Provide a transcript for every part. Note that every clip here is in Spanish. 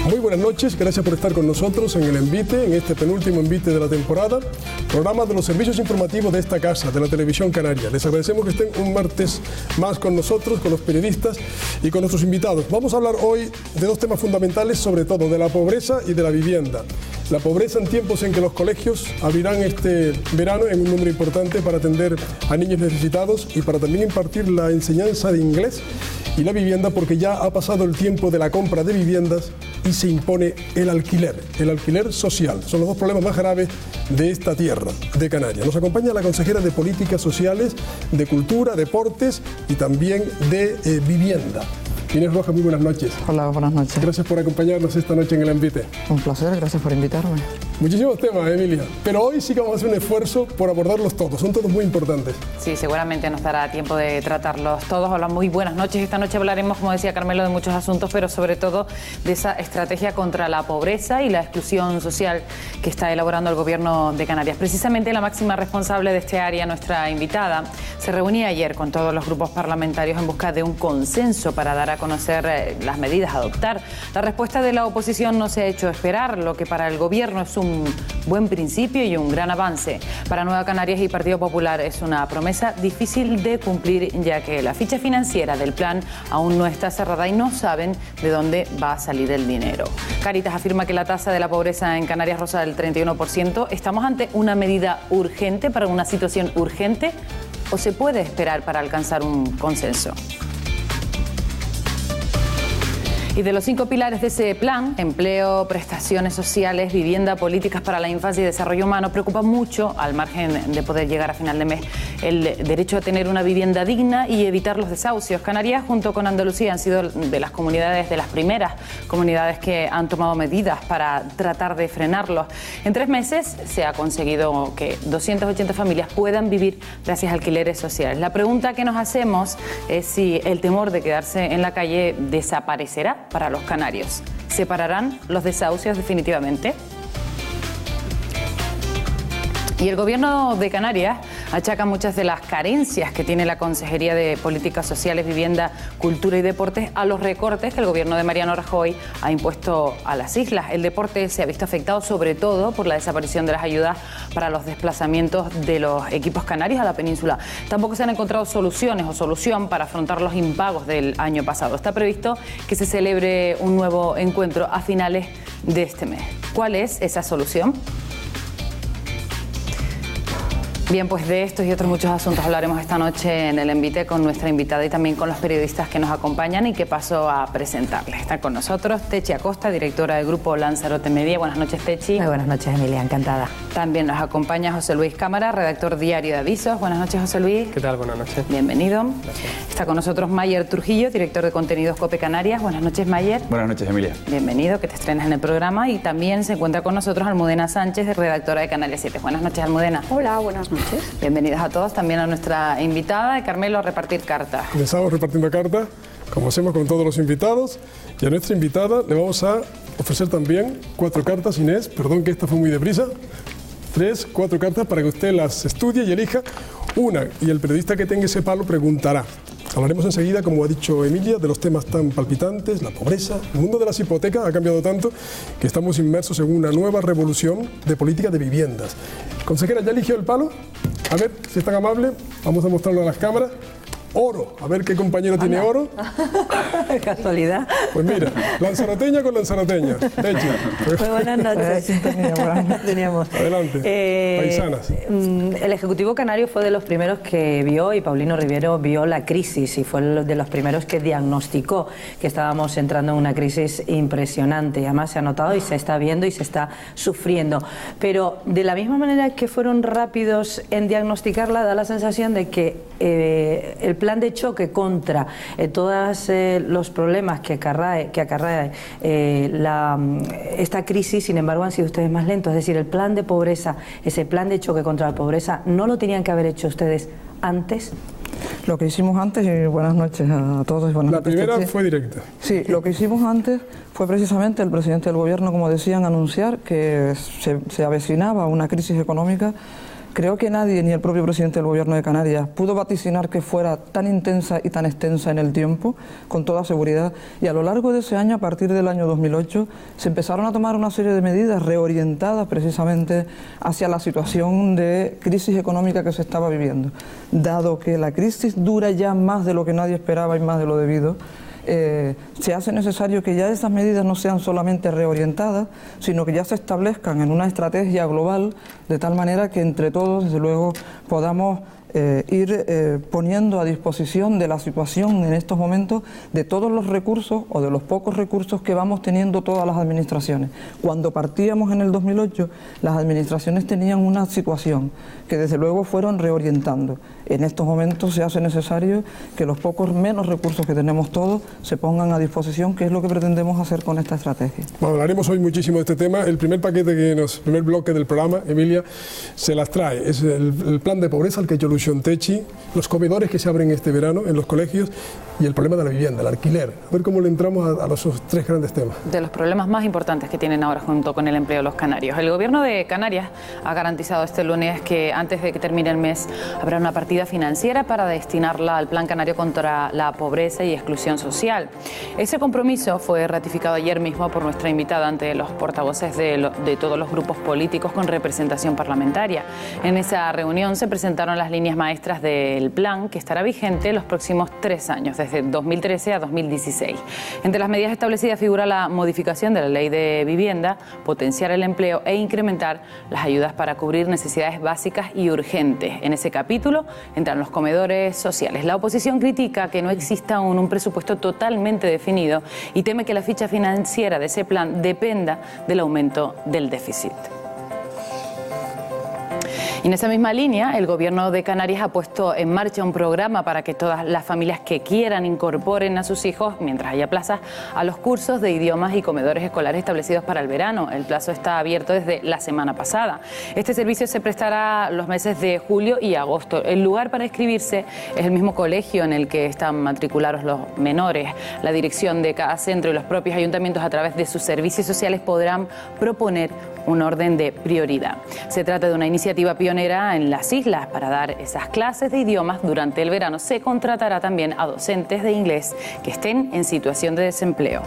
Muy buenas noches, gracias por estar con nosotros en el Envite, en este penúltimo Envite de la temporada, programa de los servicios informativos de esta casa, de la Televisión Canaria. Les agradecemos que estén un martes más con nosotros, con los periodistas y con nuestros invitados. Vamos a hablar hoy de dos temas fundamentales, sobre todo de la pobreza y de la vivienda. La pobreza en tiempos en que los colegios abrirán este verano en un número importante para atender a niños necesitados y para también impartir la enseñanza de inglés, y la vivienda porque ya ha pasado el tiempo de la compra de viviendas y se impone el alquiler social. Son los dos problemas más graves de esta tierra, de Canarias. Nos acompaña la consejera de Políticas Sociales, de Cultura, Deportes y también de Vivienda. Inés Rojas, muy buenas noches. Hola, buenas noches. Gracias por acompañarnos esta noche en el Envite. Un placer, gracias por invitarme. Muchísimos temas, Emilia, pero hoy sí que vamos a hacer un esfuerzo por abordarlos todos, son todos muy importantes. Sí, seguramente nos dará tiempo de tratarlos todos. Hola, muy buenas noches. Esta noche hablaremos, como decía Carmelo, de muchos asuntos, pero sobre todo de esa estrategia contra la pobreza y la exclusión social que está elaborando el Gobierno de Canarias. Precisamente la máxima responsable de este área, nuestra invitada, se reunía ayer con todos los grupos parlamentarios en busca de un consenso para dar a conocer las medidas a adoptar. La respuesta de la oposición no se ha hecho esperar, lo que para el Gobierno es un buen principio y un gran avance. Para Nueva Canarias y Partido Popular es una promesa difícil de cumplir, ya que la ficha financiera del plan aún no está cerrada y no saben de dónde va a salir el dinero. Cáritas afirma que la tasa de la pobreza en Canarias roza el 31%. ¿Estamos ante una medida urgente para una situación urgente o se puede esperar para alcanzar un consenso? Y de los 5 pilares de ese plan, empleo, prestaciones sociales, vivienda, políticas para la infancia y desarrollo humano, preocupa mucho, al margen de poder llegar a final de mes, el derecho a tener una vivienda digna y evitar los desahucios. Canarias, junto con Andalucía, han sido de las comunidades, de las primeras comunidades que han tomado medidas para tratar de frenarlos. En 3 meses se ha conseguido que 280 familias puedan vivir gracias a alquileres sociales. La pregunta que nos hacemos es si el temor de quedarse en la calle desaparecerá para los canarios. ¿Se pararán los desahucios definitivamente? Y el Gobierno de Canarias achaca muchas de las carencias que tiene la Consejería de Políticas Sociales, Vivienda, Cultura y Deportes a los recortes que el Gobierno de Mariano Rajoy ha impuesto a las islas. El deporte se ha visto afectado sobre todo por la desaparición de las ayudas para los desplazamientos de los equipos canarios a la península. Tampoco se han encontrado soluciones o solución para afrontar los impagos del año pasado. Está previsto que se celebre un nuevo encuentro a finales de este mes. ¿Cuál es esa solución? Bien, pues de estos y otros muchos asuntos hablaremos esta noche en el Envite con nuestra invitada y también con los periodistas que nos acompañan y que paso a presentarles. Está con nosotros Techi Acosta, directora del grupo Lanzarote Media. Buenas noches, Techi. Muy buenas noches, Emilia, encantada. También nos acompaña José Luis Cámara, redactor diario de Avisos. Buenas noches, José Luis. ¿Qué tal? Buenas noches. Bienvenido. Gracias. Está con nosotros Mayer Trujillo, director de contenidos COPE Canarias. Buenas noches, Mayer. Buenas noches, Emilia. Bienvenido, que te estrenas en el programa. Y también se encuentra con nosotros Almudena Sánchez, redactora de Canarias 7. Buenas noches, Almudena. Hola, buenas noches. Bienvenidas a todos, también a nuestra invitada, Carmelo, a repartir cartas. Comenzamos repartiendo cartas, como hacemos con todos los invitados, y a nuestra invitada le vamos a ofrecer también 4 cartas, Inés, perdón que esta fue muy deprisa, 4 cartas para que usted las estudie y elija una, y el periodista que tenga ese palo preguntará. Hablaremos enseguida, como ha dicho Emilia, de los temas tan palpitantes, la pobreza. El mundo de las hipotecas ha cambiado tanto que estamos inmersos en una nueva revolución de política de viviendas. Consejera, ¿ya eligió el palo? A ver, si es tan amable, vamos a mostrarlo a las cámaras. Oro, a ver qué compañero tiene oro. Casualidad. Pues mira, lanzaroteña con lanzaroteña. Techi. Muy buenas noches. Teníamos. Adelante, paisanas. El Ejecutivo Canario fue de los primeros que vio, y Paulino Rivero vio la crisis, y fue de los primeros que diagnosticó que estábamos entrando en una crisis impresionante. Y además se ha notado y se está viendo y se está sufriendo. Pero de la misma manera que fueron rápidos en diagnosticarla, da la sensación de que el plan de choque contra todos los problemas que acarrea esta crisis, sin embargo, han sido ustedes más lentos. Es decir, el plan de pobreza, ese plan de choque contra la pobreza, ¿no lo tenían que haber hecho ustedes antes? Lo que hicimos antes, y buenas noches a todos. La primera fue directa. Sí, lo que hicimos antes fue precisamente el presidente del Gobierno, como decían, anunciar que se avecinaba una crisis económica Creo que nadie, ni el propio presidente del Gobierno de Canarias, pudo vaticinar que fuera tan intensa y tan extensa en el tiempo, con toda seguridad. Y a lo largo de ese año, a partir del año 2008, se empezaron a tomar una serie de medidas reorientadas precisamente hacia la situación de crisis económica que se estaba viviendo. Dado que la crisis dura ya más de lo que nadie esperaba y más de lo debido, se hace necesario que ya esas medidas no sean solamente reorientadas, sino que ya se establezcan en una estrategia global, de tal manera que entre todos, desde luego, podamos ir poniendo a disposición de la situación en estos momentos de todos los recursos o de los pocos recursos que vamos teniendo todas las administraciones. Cuando partíamos en el 2008, las administraciones tenían una situación que desde luego fueron reorientando. En estos momentos se hace necesario que los pocos menos recursos que tenemos todos se pongan a disposición, que es lo que pretendemos hacer con esta estrategia. Bueno, hablaremos hoy muchísimo de este tema. El primer paquete el primer bloque del programa, Emilia, se las trae. Es el plan de pobreza al que yo Techi, los comedores que se abren este verano en los colegios y el problema de la vivienda, el alquiler. A ver cómo le entramos a los tres grandes temas. De los problemas más importantes que tienen ahora junto con el empleo los canarios. El Gobierno de Canarias ha garantizado este lunes que antes de que termine el mes habrá una partida financiera para destinarla al Plan Canario contra la pobreza y exclusión social. Ese compromiso fue ratificado ayer mismo por nuestra invitada ante los portavoces de todos los grupos políticos con representación parlamentaria. En esa reunión se presentaron las líneas maestras del plan que estará vigente los próximos 3 años, desde 2013 a 2016. Entre las medidas establecidas figura la modificación de la ley de vivienda, potenciar el empleo e incrementar las ayudas para cubrir necesidades básicas y urgentes. En ese capítulo entran los comedores sociales. La oposición critica que no exista aún un presupuesto totalmente definido y teme que la ficha financiera de ese plan dependa del aumento del déficit. Y en esa misma línea, el Gobierno de Canarias ha puesto en marcha un programa para que todas las familias que quieran incorporen a sus hijos, mientras haya plazas, a los cursos de idiomas y comedores escolares establecidos para el verano. El plazo está abierto desde la semana pasada. Este servicio se prestará los meses de julio y agosto. El lugar para inscribirse es el mismo colegio en el que están matriculados los menores. La dirección de cada centro y los propios ayuntamientos, a través de sus servicios sociales, podrán proponer un orden de prioridad. Se trata de una iniciativa pionera en las islas para dar esas clases de idiomas durante el verano. Se contratará también a docentes de inglés que estén en situación de desempleo.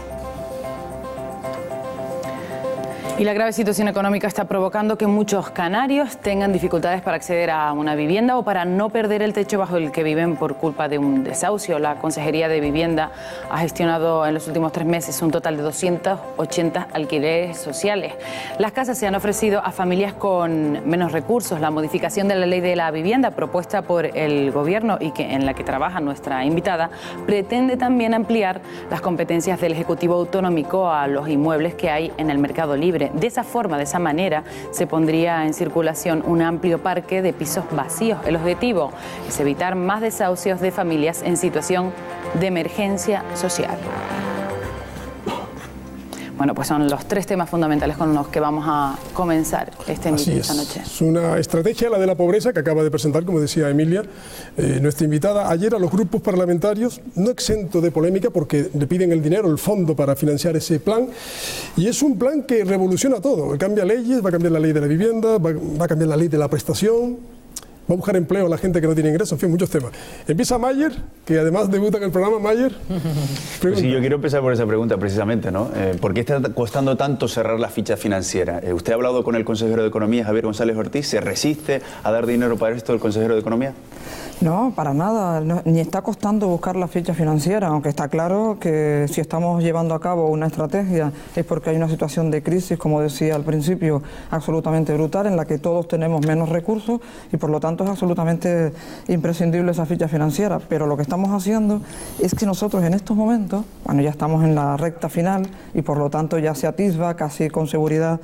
Y la grave situación económica está provocando que muchos canarios tengan dificultades para acceder a una vivienda o para no perder el techo bajo el que viven por culpa de un desahucio. La Consejería de Vivienda ha gestionado en los últimos 3 meses un total de 280 alquileres sociales. Las casas se han ofrecido a familias con menos recursos. La modificación de la ley de la vivienda propuesta por el Gobierno y en la que trabaja nuestra invitada pretende también ampliar las competencias del Ejecutivo Autonómico a los inmuebles que hay en el mercado libre. De esa forma, de esa manera, se pondría en circulación un amplio parque de pisos vacíos. El objetivo es evitar más desahucios de familias en situación de emergencia social. Bueno, pues son los 3 temas fundamentales con los que vamos a comenzar este invito esta noche. Es una estrategia, la de la pobreza, que acaba de presentar, como decía Emilia, nuestra invitada ayer a los grupos parlamentarios, no exento de polémica porque le piden el dinero, el fondo para financiar ese plan, y es un plan que revoluciona todo, cambia leyes, va a cambiar la ley de la vivienda, va a cambiar la ley de la prestación, va a buscar empleo a la gente que no tiene ingresos, en fin, muchos temas. Empieza Mayer, que además debuta en el programa. Mayer, pues sí, yo quiero empezar por esa pregunta precisamente, ¿no? ¿Por qué está costando tanto cerrar la ficha financiera? ¿Usted ha hablado con el consejero de Economía, Javier González Ortiz? ¿Se resiste a dar dinero para esto el consejero de Economía? No, para nada, ni está costando buscar la ficha financiera, aunque está claro que si estamos llevando a cabo una estrategia es porque hay una situación de crisis, como decía al principio, absolutamente brutal, en la que todos tenemos menos recursos y por lo tanto es absolutamente imprescindible esa ficha financiera. Pero lo que estamos haciendo es que nosotros en estos momentos, bueno, ya estamos en la recta final y por lo tanto ya se atisba casi con seguridad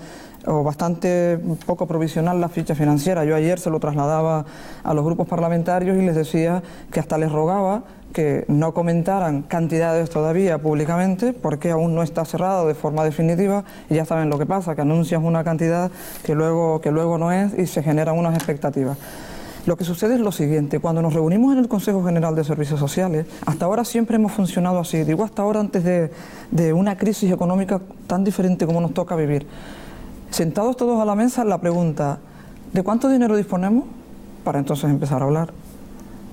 o bastante poco provisional la ficha financiera. Yo ayer se lo trasladaba a los grupos parlamentarios y les decía que hasta les rogaba que no comentaran cantidades todavía públicamente porque aún no está cerrado de forma definitiva y ya saben lo que pasa, que anuncias una cantidad que luego no es y se generan unas expectativas. Lo que sucede es lo siguiente: cuando nos reunimos en el Consejo General de Servicios Sociales, hasta ahora siempre hemos funcionado así, digo hasta ahora antes de una crisis económica tan diferente como nos toca vivir. Sentados todos a la mesa, la pregunta: ¿De cuánto dinero disponemos? Para entonces empezar a hablar.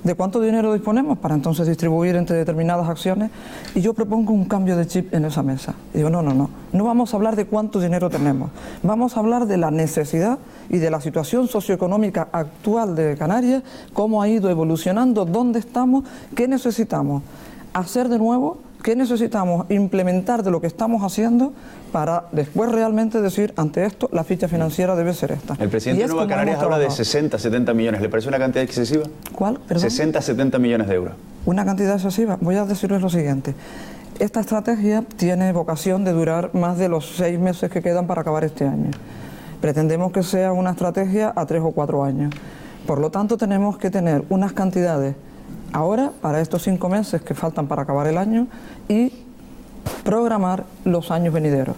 ¿De cuánto dinero disponemos? Para entonces distribuir entre determinadas acciones. Y yo propongo un cambio de chip en esa mesa. Y digo, no vamos a hablar de cuánto dinero tenemos. Vamos a hablar de la necesidad y de la situación socioeconómica actual de Canarias, cómo ha ido evolucionando, dónde estamos, qué necesitamos hacer de nuevo, qué necesitamos implementar de lo que estamos haciendo para después realmente decir, ante esto, la ficha financiera debe ser esta. El presidente de Nueva Canarias habla de 60, 70 millones. ¿Le parece una cantidad excesiva? ¿Cuál? Perdón. 60, 70 millones de euros. ¿Una cantidad excesiva? Voy a decirles lo siguiente. Esta estrategia tiene vocación de durar más de los 6 meses que quedan para acabar este año. Pretendemos que sea una estrategia a 3 o 4 años. Por lo tanto, tenemos que tener unas cantidades ahora, para estos 5 meses que faltan para acabar el año, y programar los años venideros.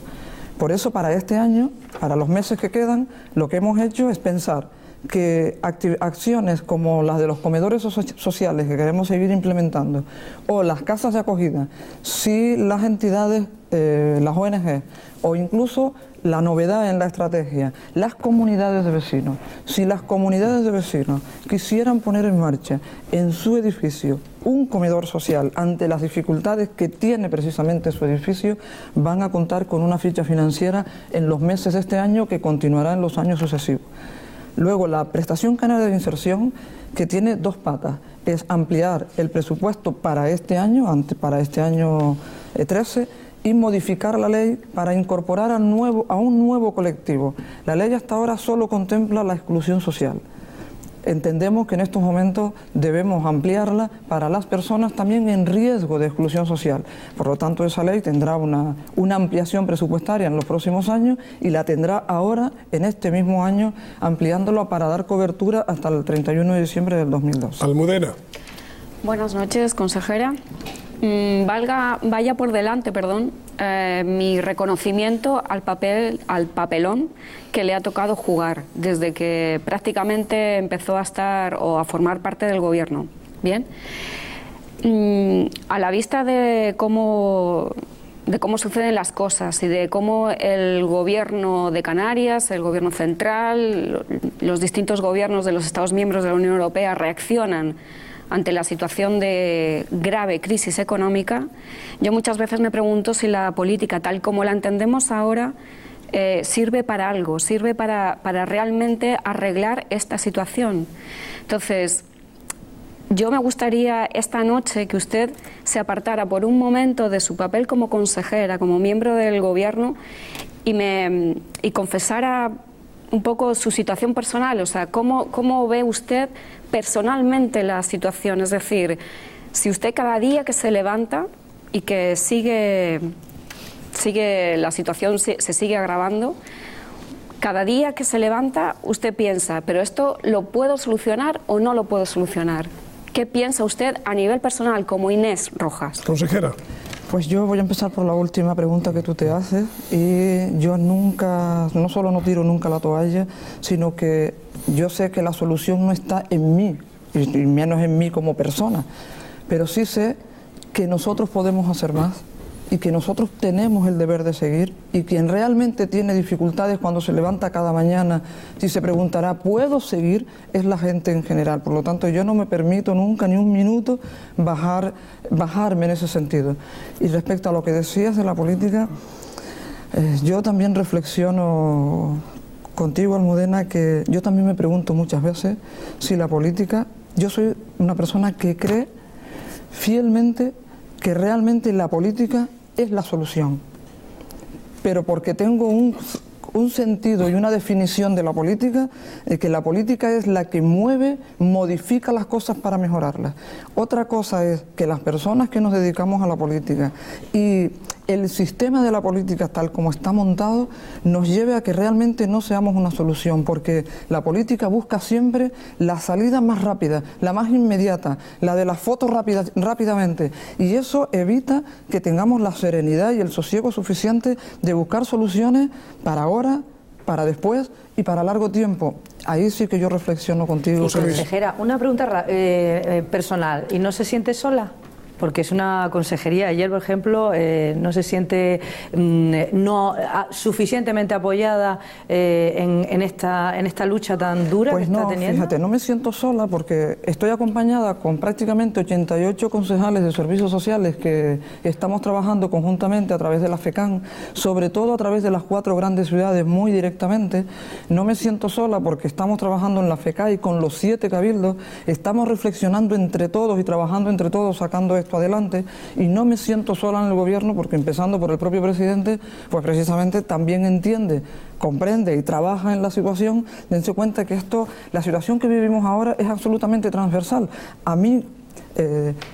Por eso, para este año, para los meses que quedan, lo que hemos hecho es pensar que acciones como las de los comedores sociales que queremos seguir implementando, o las casas de acogida, si las entidades, las ONG, o incluso la novedad en la estrategia, las comunidades de vecinos, si las comunidades de vecinos quisieran poner en marcha en su edificio un comedor social ante las dificultades que tiene precisamente su edificio, van a contar con una ficha financiera en los meses de este año que continuará en los años sucesivos. Luego, la prestación canaria de inserción, que tiene 2 patas, es ampliar el presupuesto para este año 13, y modificar la ley para incorporar a un nuevo colectivo. La ley hasta ahora solo contempla la exclusión social. Entendemos que en estos momentos debemos ampliarla para las personas también en riesgo de exclusión social. Por lo tanto, esa ley tendrá una ampliación presupuestaria en los próximos años y la tendrá ahora, en este mismo año, ampliándola para dar cobertura hasta el 31 de diciembre del 2012. Almudena. Buenas noches, consejera. Vaya por delante, mi reconocimiento al papelón que le ha tocado jugar desde que prácticamente empezó a estar o a formar parte del gobierno. Bien, a la vista de cómo suceden las cosas y de cómo el gobierno de Canarias, el gobierno central, los distintos gobiernos de los Estados miembros de la Unión Europea reaccionan ante la situación de grave crisis económica, yo muchas veces me pregunto si la política, tal como la entendemos ahora, sirve para algo, sirve para realmente arreglar esta situación. Entonces, yo me gustaría esta noche que usted se apartara por un momento de su papel como consejera, como miembro del gobierno, y confesara un poco su situación personal, o sea, cómo ve usted personalmente la situación, es decir, si usted cada día que se levanta y que sigue la situación se sigue agravando, cada día que se levanta usted piensa, pero esto lo puedo solucionar o no lo puedo solucionar. ¿Qué piensa usted a nivel personal como Inés Rojas? Consejera. Pues yo voy a empezar por la última pregunta que tú te haces, y yo no solo no tiro nunca la toalla, sino que yo sé que la solución no está en mí, y menos en mí como persona, pero sí sé que nosotros podemos hacer más y que nosotros tenemos el deber de seguir, y quien realmente tiene dificultades cuando se levanta cada mañana, si se preguntará, ¿puedo seguir?, es la gente en general. Por lo tanto, yo no me permito nunca ni un minuto bajarme en ese sentido. Y respecto a lo que decías de la política, yo también reflexiono contigo, Almudena, que yo también me pregunto muchas veces si la política, yo soy una persona que cree fielmente que realmente la política es la solución, pero porque tengo un sentido y una definición de la política, que la política es la que mueve, modifica las cosas para mejorarlas. Otra cosa es que las personas que nos dedicamos a la política y el sistema de la política tal como está montado nos lleve a que realmente no seamos una solución, porque la política busca siempre la salida más rápida, la más inmediata, la de las fotos rápidamente, y eso evita que tengamos la serenidad y el sosiego suficiente de buscar soluciones para ahora, para después y para largo tiempo. Ahí sí que yo reflexiono contigo. Consejera, una pregunta personal. ¿Y no se siente sola? porque es una consejería. Ayer, por ejemplo, no se siente suficientemente apoyada en esta lucha tan dura pues que está no, teniendo. Fíjate, no me siento sola porque estoy acompañada con prácticamente 88 concejales de servicios sociales que estamos trabajando conjuntamente a través de la FECAN, sobre todo a través de las 4 grandes ciudades muy directamente. No me siento sola porque estamos trabajando en la FECA y con los 7 cabildos, estamos reflexionando entre todos y trabajando entre todos, sacando esto adelante, y no me siento sola en el gobierno porque, empezando por el propio presidente, pues precisamente también entiende, comprende y trabaja en la situación. Dense cuenta que la situación que vivimos ahora es absolutamente transversal. A mí,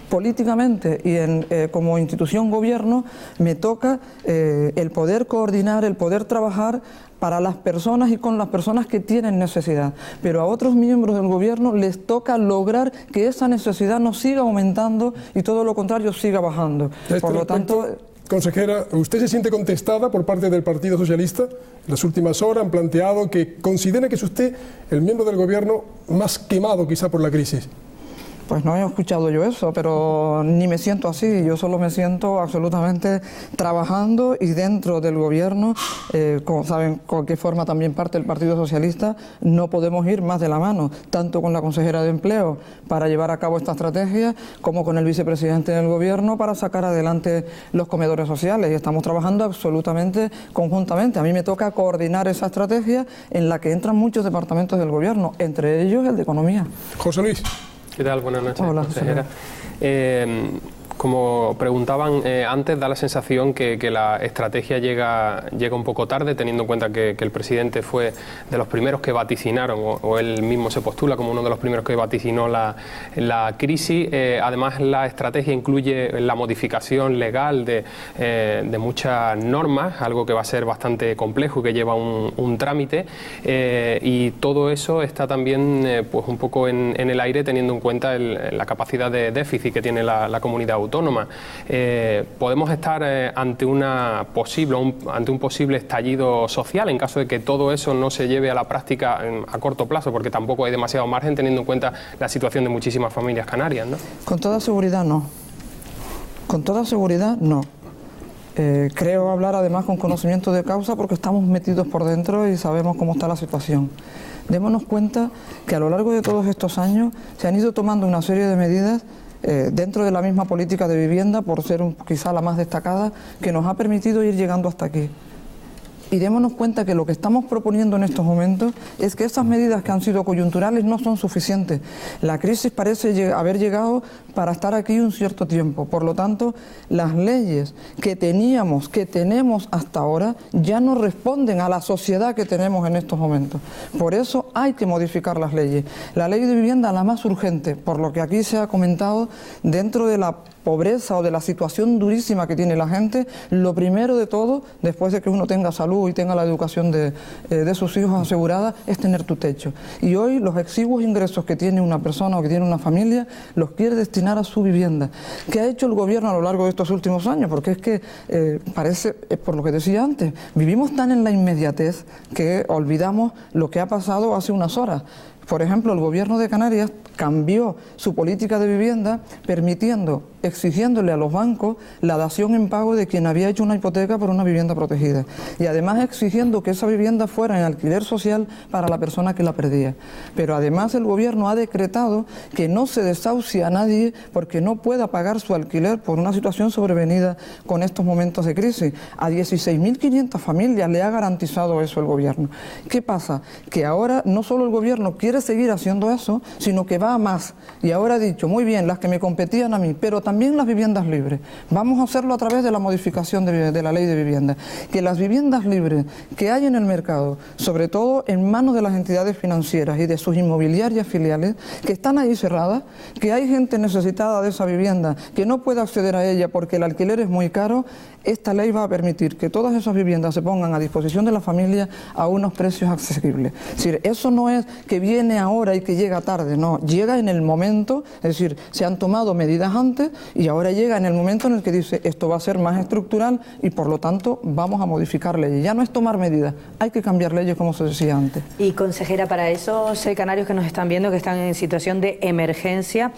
políticamente y como institución gobierno, me toca el poder coordinar, el poder trabajar para las personas y con las personas que tienen necesidad, pero a otros miembros del gobierno les toca lograr que esa necesidad no siga aumentando y todo lo contrario siga bajando. Por lo tanto, consejera, ¿usted se siente contestada por parte del Partido Socialista? En las últimas horas han planteado que considera que es usted el miembro del gobierno más quemado quizá por la crisis. Pues no he escuchado yo eso, pero ni me siento así. Yo solo me siento absolutamente trabajando y dentro del gobierno, como saben, con qué forma también parte el Partido Socialista, no podemos ir más de la mano, tanto con la consejera de Empleo para llevar a cabo esta estrategia, como con el vicepresidente del gobierno para sacar adelante los comedores sociales. Y estamos trabajando absolutamente conjuntamente. A mí me toca coordinar esa estrategia en la que entran muchos departamentos del gobierno, entre ellos el de Economía. José Luis. ¿Qué tal? Buenas noches, hola, consejera. Como preguntaban antes, da la sensación que la estrategia llega un poco tarde, teniendo en cuenta que el presidente fue de los primeros que vaticinaron, o él mismo se postula como uno de los primeros que vaticinó la crisis. Además, la estrategia incluye la modificación legal de muchas normas, algo que va a ser bastante complejo y que lleva un trámite, y todo eso está también pues un poco en el aire, teniendo en cuenta la capacidad de déficit que tiene la comunidad autónoma. Podemos estar ante un posible estallido social en caso de que todo eso no se lleve a la práctica a corto plazo, porque tampoco hay demasiado margen teniendo en cuenta la situación de muchísimas familias canarias, ¿no? Con toda seguridad no. Con toda seguridad no. Creo hablar además con conocimiento de causa porque estamos metidos por dentro y sabemos cómo está la situación. Démonos cuenta que a lo largo de todos estos años se han ido tomando una serie de medidas dentro de la misma política de vivienda, por ser quizá la más destacada, que nos ha permitido ir llegando hasta aquí. Y démonos cuenta que lo que estamos proponiendo en estos momentos es que esas medidas que han sido coyunturales no son suficientes. La crisis parece haber llegado para estar aquí un cierto tiempo. Por lo tanto, las leyes que tenemos hasta ahora, ya no responden a la sociedad que tenemos en estos momentos. Por eso hay que modificar las leyes. La ley de vivienda, la más urgente, por lo que aquí se ha comentado, dentro de la pobreza o de la situación durísima que tiene la gente, lo primero de todo, después de que uno tenga salud y tenga la educación de sus hijos asegurada, es tener tu techo. Y hoy los exiguos ingresos que tiene una persona o que tiene una familia los quiere destinar a su vivienda. ¿Qué ha hecho el gobierno a lo largo de estos últimos años? Porque es que parece, por lo que decía antes, vivimos tan en la inmediatez que olvidamos lo que ha pasado hace unas horas. Por ejemplo, el gobierno de Canarias cambió su política de vivienda exigiéndole a los bancos la dación en pago de quien había hecho una hipoteca por una vivienda protegida, y además exigiendo que esa vivienda fuera en alquiler social para la persona que la perdía. Pero además el gobierno ha decretado que no se desahucie a nadie porque no pueda pagar su alquiler por una situación sobrevenida con estos momentos de crisis. A 16.500 familias le ha garantizado eso el gobierno. ¿Qué pasa? Que ahora no solo el gobierno quiere seguir haciendo eso, sino que va a más. Y ahora ha dicho, muy bien, las que me competían a mí, pero también las viviendas libres. Vamos a hacerlo a través de la modificación de la ley de vivienda. Que las viviendas libres que hay en el mercado, sobre todo en manos de las entidades financieras y de sus inmobiliarias filiales, que están ahí cerradas, que hay gente necesitada de esa vivienda, que no puede acceder a ella porque el alquiler es muy caro, esta ley va a permitir que todas esas viviendas se pongan a disposición de la familia a unos precios accesibles. Es decir, eso no es que viene ahora y que llega tarde, no, llega en el momento, es decir, se han tomado medidas antes y ahora llega en el momento en el que dice esto va a ser más estructural y por lo tanto vamos a modificar leyes. Ya no es tomar medidas, hay que cambiar leyes como se decía antes. Y consejera, para esos canarios que nos están viendo, que están en situación de emergencia,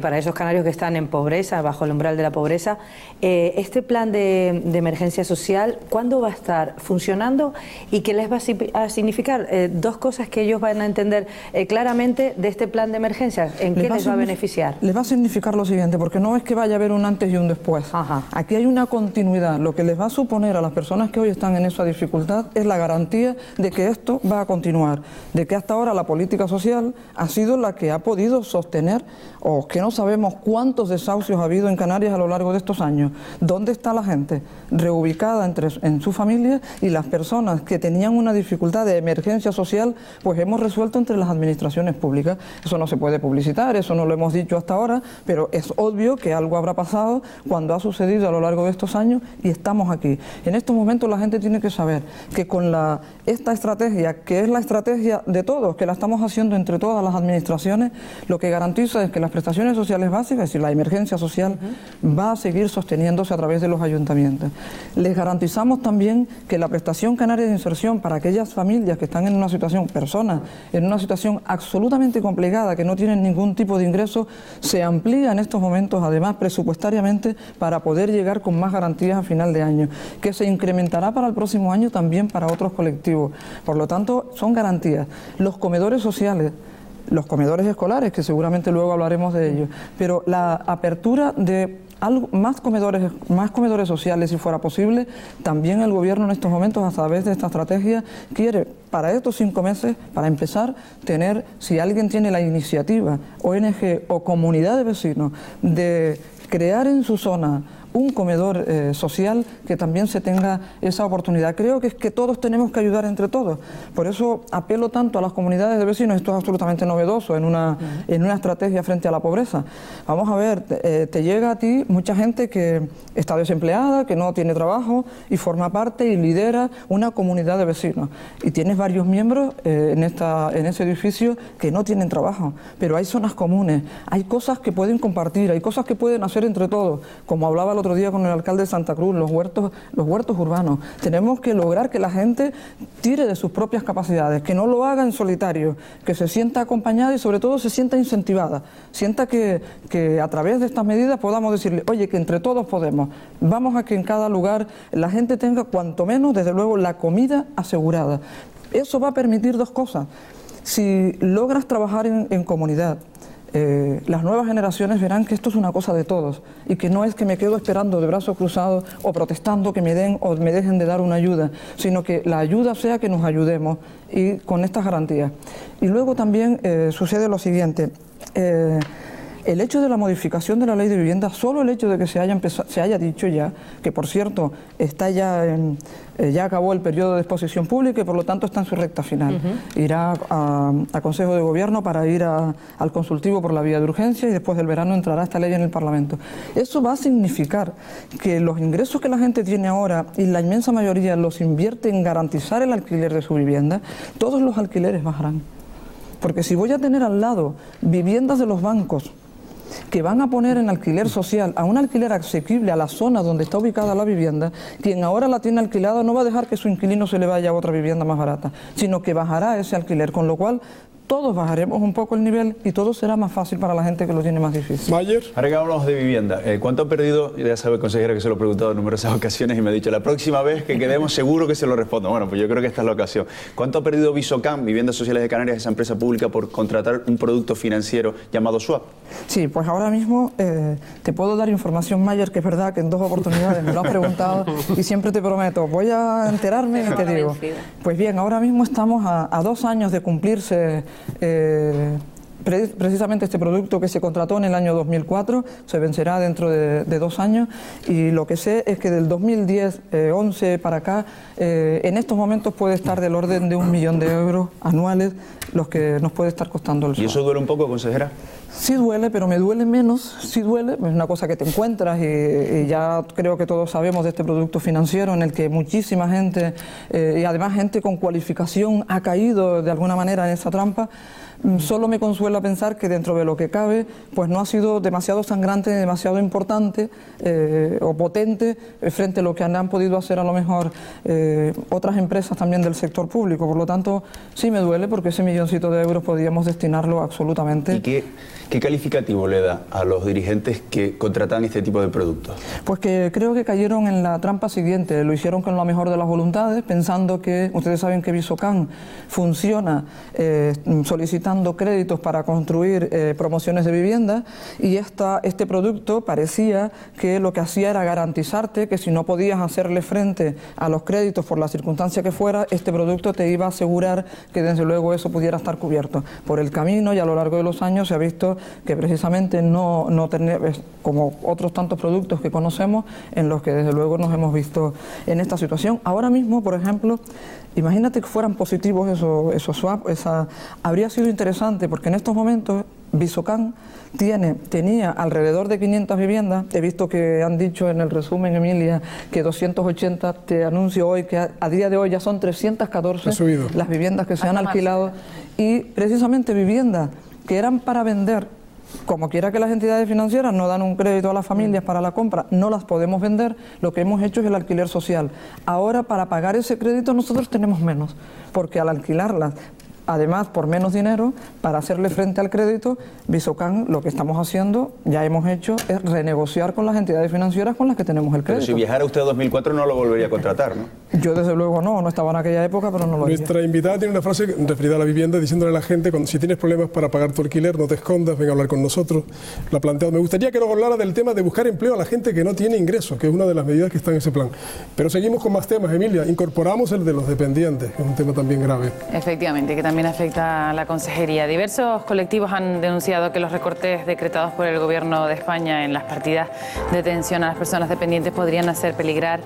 para esos canarios que están en pobreza, bajo el umbral de la pobreza, este plan de emergencia social, ¿cuándo va a estar funcionando y qué les va a significar? Dos cosas que ellos van a entender claramente de este plan de emergencia. ¿En qué les va a beneficiar? Les va a significar lo siguiente, porque no es que vaya a haber un antes y un después. Ajá. Aquí hay una continuidad. Lo que les va a suponer a las personas que hoy están en esa dificultad es la garantía de que esto va a continuar, de que hasta ahora la política social ha sido la que ha podido sostener, o que no sabemos cuántos desahucios ha habido en Canarias a lo largo de estos años. ¿Dónde está la gente? Reubicada en su familia, y las personas que tenían una dificultad de emergencia social, pues hemos resuelto entre las administraciones públicas. Eso no se puede publicitar, eso no lo hemos dicho hasta ahora, pero es obvio que algo habrá pasado cuando ha sucedido a lo largo de estos años y estamos aquí. En estos momentos la gente tiene que saber que con esta estrategia, que es la estrategia de todos, que la estamos haciendo entre todas las administraciones, lo que garantiza es que las prestaciones sociales básicas, es decir, la emergencia social, va a seguir sosteniéndose a través de los ayuntamientos. Les garantizamos también que la prestación canaria de inserción para aquellas familias que están en una situación, personas en una situación absolutamente complicada, que no tienen ningún tipo de ingreso, se amplía en estos momentos, además presupuestariamente, para poder llegar con más garantías a final de año, que se incrementará para el próximo año también para otros colectivos. Por lo tanto, son garantías. Los comedores sociales, los comedores escolares, que seguramente luego hablaremos de ellos, pero la apertura de más comedores sociales, si fuera posible, también el gobierno en estos momentos, a través de esta estrategia, quiere para estos 5 meses, para empezar, tener, si alguien tiene la iniciativa, ONG o comunidad de vecinos, de crear en su zona un comedor social, que también se tenga esa oportunidad. Creo que es que todos tenemos que ayudar entre todos. Por eso apelo tanto a las comunidades de vecinos. Esto es absolutamente novedoso en una estrategia frente a la pobreza. Vamos a ver, te llega a ti mucha gente que está desempleada, que no tiene trabajo y forma parte y lidera una comunidad de vecinos. Y tienes varios miembros en ese edificio que no tienen trabajo, pero hay zonas comunes, hay cosas que pueden compartir, hay cosas que pueden hacer entre todos, como hablaba el otro día con el alcalde de Santa Cruz, los huertos urbanos. Tenemos que lograr que la gente tire de sus propias capacidades, que no lo haga en solitario, que se sienta acompañada y sobre todo se sienta incentivada, sienta que a través de estas medidas podamos decirle, oye, que entre todos podemos, vamos a que en cada lugar la gente tenga cuanto menos, desde luego, la comida asegurada. Eso va a permitir dos cosas. Si logras trabajar en comunidad, las nuevas generaciones verán que esto es una cosa de todos y que no es que me quedo esperando de brazos cruzados o protestando que me den o me dejen de dar una ayuda, sino que la ayuda sea que nos ayudemos y con estas garantías. Y luego también sucede lo siguiente. El hecho de la modificación de la ley de vivienda, solo el hecho de que se haya dicho ya, que por cierto está ya acabó el periodo de exposición pública y por lo tanto está en su recta final. Irá a Consejo de Gobierno para ir al consultivo por la vía de urgencia y después del verano entrará esta ley en el Parlamento. Eso va a significar que los ingresos que la gente tiene ahora, y la inmensa mayoría los invierte en garantizar el alquiler de su vivienda, todos los alquileres bajarán. Porque si voy a tener al lado viviendas de los bancos que van a poner en alquiler social, a un alquiler asequible a la zona donde está ubicada la vivienda, quien ahora la tiene alquilada no va a dejar que su inquilino se le vaya a otra vivienda más barata, sino que bajará ese alquiler, con lo cual todos bajaremos un poco el nivel y todo será más fácil para la gente que lo tiene más difícil. Mayer. Ahora que hablamos de vivienda, ¿cuánto ha perdido? Ya sabe, consejera, que se lo he preguntado en numerosas ocasiones y me ha dicho, la próxima vez que quedemos seguro que se lo respondo. Bueno, pues yo creo que esta es la ocasión. ¿Cuánto ha perdido Visocam, Viviendas Sociales de Canarias, esa empresa pública, por contratar un producto financiero llamado Swap? Sí, pues ahora mismo te puedo dar información, Mayer, que es verdad que en 2 oportunidades me lo has preguntado y siempre te prometo, voy a enterarme y te digo. Pues bien, ahora mismo estamos a 2 años de cumplirse precisamente este producto que se contrató en el año 2004, se vencerá dentro de 2 años, y lo que sé es que del 2010-11 para acá, en estos momentos puede estar del orden de 1 millón de euros anuales los que nos puede estar costando el swap. ¿Y eso duele un poco, consejera? Sí duele, pero me duele menos. Sí duele, es una cosa que te encuentras y ya creo que todos sabemos de este producto financiero en el que muchísima gente y además gente con cualificación ha caído de alguna manera en esa trampa. Solo me consuela pensar que dentro de lo que cabe, pues no ha sido demasiado sangrante, demasiado importante o potente frente a lo que han podido hacer a lo mejor otras empresas también del sector público. Por lo tanto, sí me duele porque ese milloncito de euros podíamos destinarlo absolutamente. ¿Y qué calificativo le da a los dirigentes que contratan este tipo de productos? Pues que creo que cayeron en la trampa siguiente. Lo hicieron con la mejor de las voluntades, pensando que, ustedes saben que Visocan funciona solicitando créditos para construir promociones de vivienda, y este producto parecía que lo que hacía era garantizarte que si no podías hacerle frente a los créditos por la circunstancia que fuera, este producto te iba a asegurar que desde luego eso pudiera estar cubierto. Por el camino y a lo largo de los años se ha visto que precisamente no tener, como otros tantos productos que conocemos, en los que desde luego nos hemos visto en esta situación. Ahora mismo, por ejemplo, imagínate que fueran positivos esos swap, habría sido interesante, porque en estos momentos Visocan tenía alrededor de 500 viviendas. He visto que han dicho en el resumen, Emilia, que 280, te anuncio hoy que a día de hoy ya son 314 las viviendas que se han alquilado, y precisamente viviendas que eran para vender. Como quiera que las entidades financieras no dan un crédito a las familias para la compra, no las podemos vender, lo que hemos hecho es el alquiler social. Ahora, para pagar ese crédito nosotros tenemos menos, porque al alquilarlas, además por menos dinero, para hacerle frente al crédito, Visocan lo que estamos haciendo, ya hemos hecho, es renegociar con las entidades financieras con las que tenemos el crédito. Pero si viajara usted a 2004 no lo volvería a contratar, ¿no? Yo desde luego no estaba en aquella época, pero no lo haría. Nuestra invitada tiene una frase referida a la vivienda, diciéndole a la gente, si tienes problemas para pagar tu alquiler, no te escondas, ven a hablar con nosotros. La planteado. Me gustaría que nos hablara del tema de buscar empleo a la gente que no tiene ingresos, que es una de las medidas que está en ese plan. Pero seguimos con más temas, Emilia. Incorporamos el de los dependientes, que es un tema también grave. Efectivamente, que también afecta a la Consejería. Diversos colectivos han denunciado que los recortes decretados por el Gobierno de España en las partidas de atención a las personas dependientes podrían hacer peligrar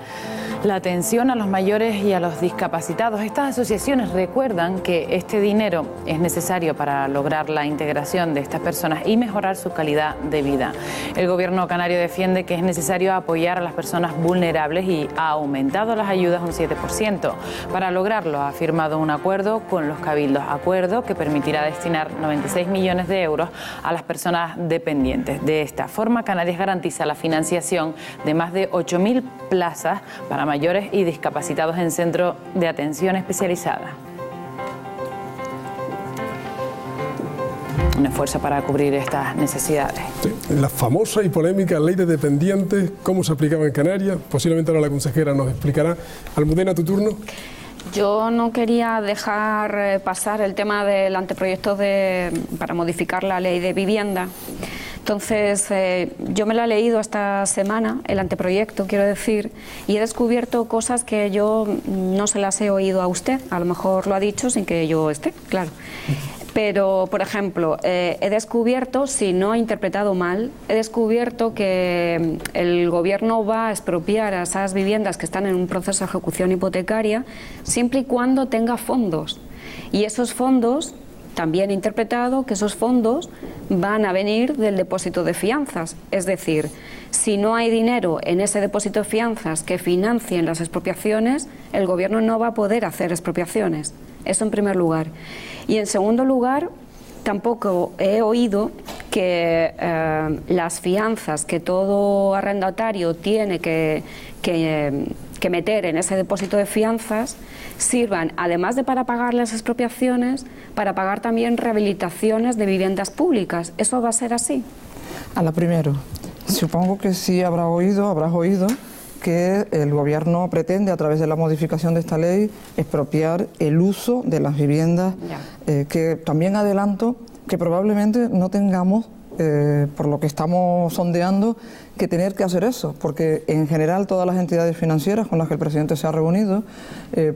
la atención a los mayores y a los discapacitados. Estas asociaciones recuerdan que este dinero es necesario para lograr la integración de estas personas y mejorar su calidad de vida. El Gobierno canario defiende que es necesario apoyar a las personas vulnerables y ha aumentado las ayudas un 7%. Para lograrlo ha firmado un acuerdo con los cabildos, acuerdo que permitirá destinar 96 millones de euros a las personas dependientes. De esta forma, Canarias garantiza la financiación de más de 8.000 plazas para mayores y discapacitados en centros de atención especializada. Un esfuerzo para cubrir estas necesidades. Sí, la famosa y polémica ley de dependientes, ¿cómo se aplicaba en Canarias? Posiblemente ahora la consejera nos explicará. Almudena, tu turno. Yo no quería dejar pasar el tema del anteproyecto para modificar la ley de vivienda. Entonces, yo me lo he leído esta semana, el anteproyecto, quiero decir, y he descubierto cosas que yo no se las he oído a usted. A lo mejor lo ha dicho sin que yo esté, claro. Pero, por ejemplo, he descubierto, si no he interpretado mal, he descubierto que el Gobierno va a expropiar a esas viviendas que están en un proceso de ejecución hipotecaria siempre y cuando tenga fondos. Y esos fondos, también he interpretado que esos fondos van a venir del depósito de fianzas. Es decir, si no hay dinero en ese depósito de fianzas que financien las expropiaciones, el Gobierno no va a poder hacer expropiaciones. Eso en primer lugar. Y en segundo lugar, tampoco he oído que las fianzas que todo arrendatario tiene que meter en ese depósito de fianzas sirvan, además de para pagar las expropiaciones, para pagar también rehabilitaciones de viviendas públicas. ¿Eso va a ser así? A la primera, supongo que sí habrás oído que el Gobierno pretende, a través de la modificación de esta ley, expropiar el uso de las viviendas, que también adelanto que probablemente no tengamos, por lo que estamos sondeando, que tener que hacer eso, porque en general todas las entidades financieras con las que el presidente se ha reunido,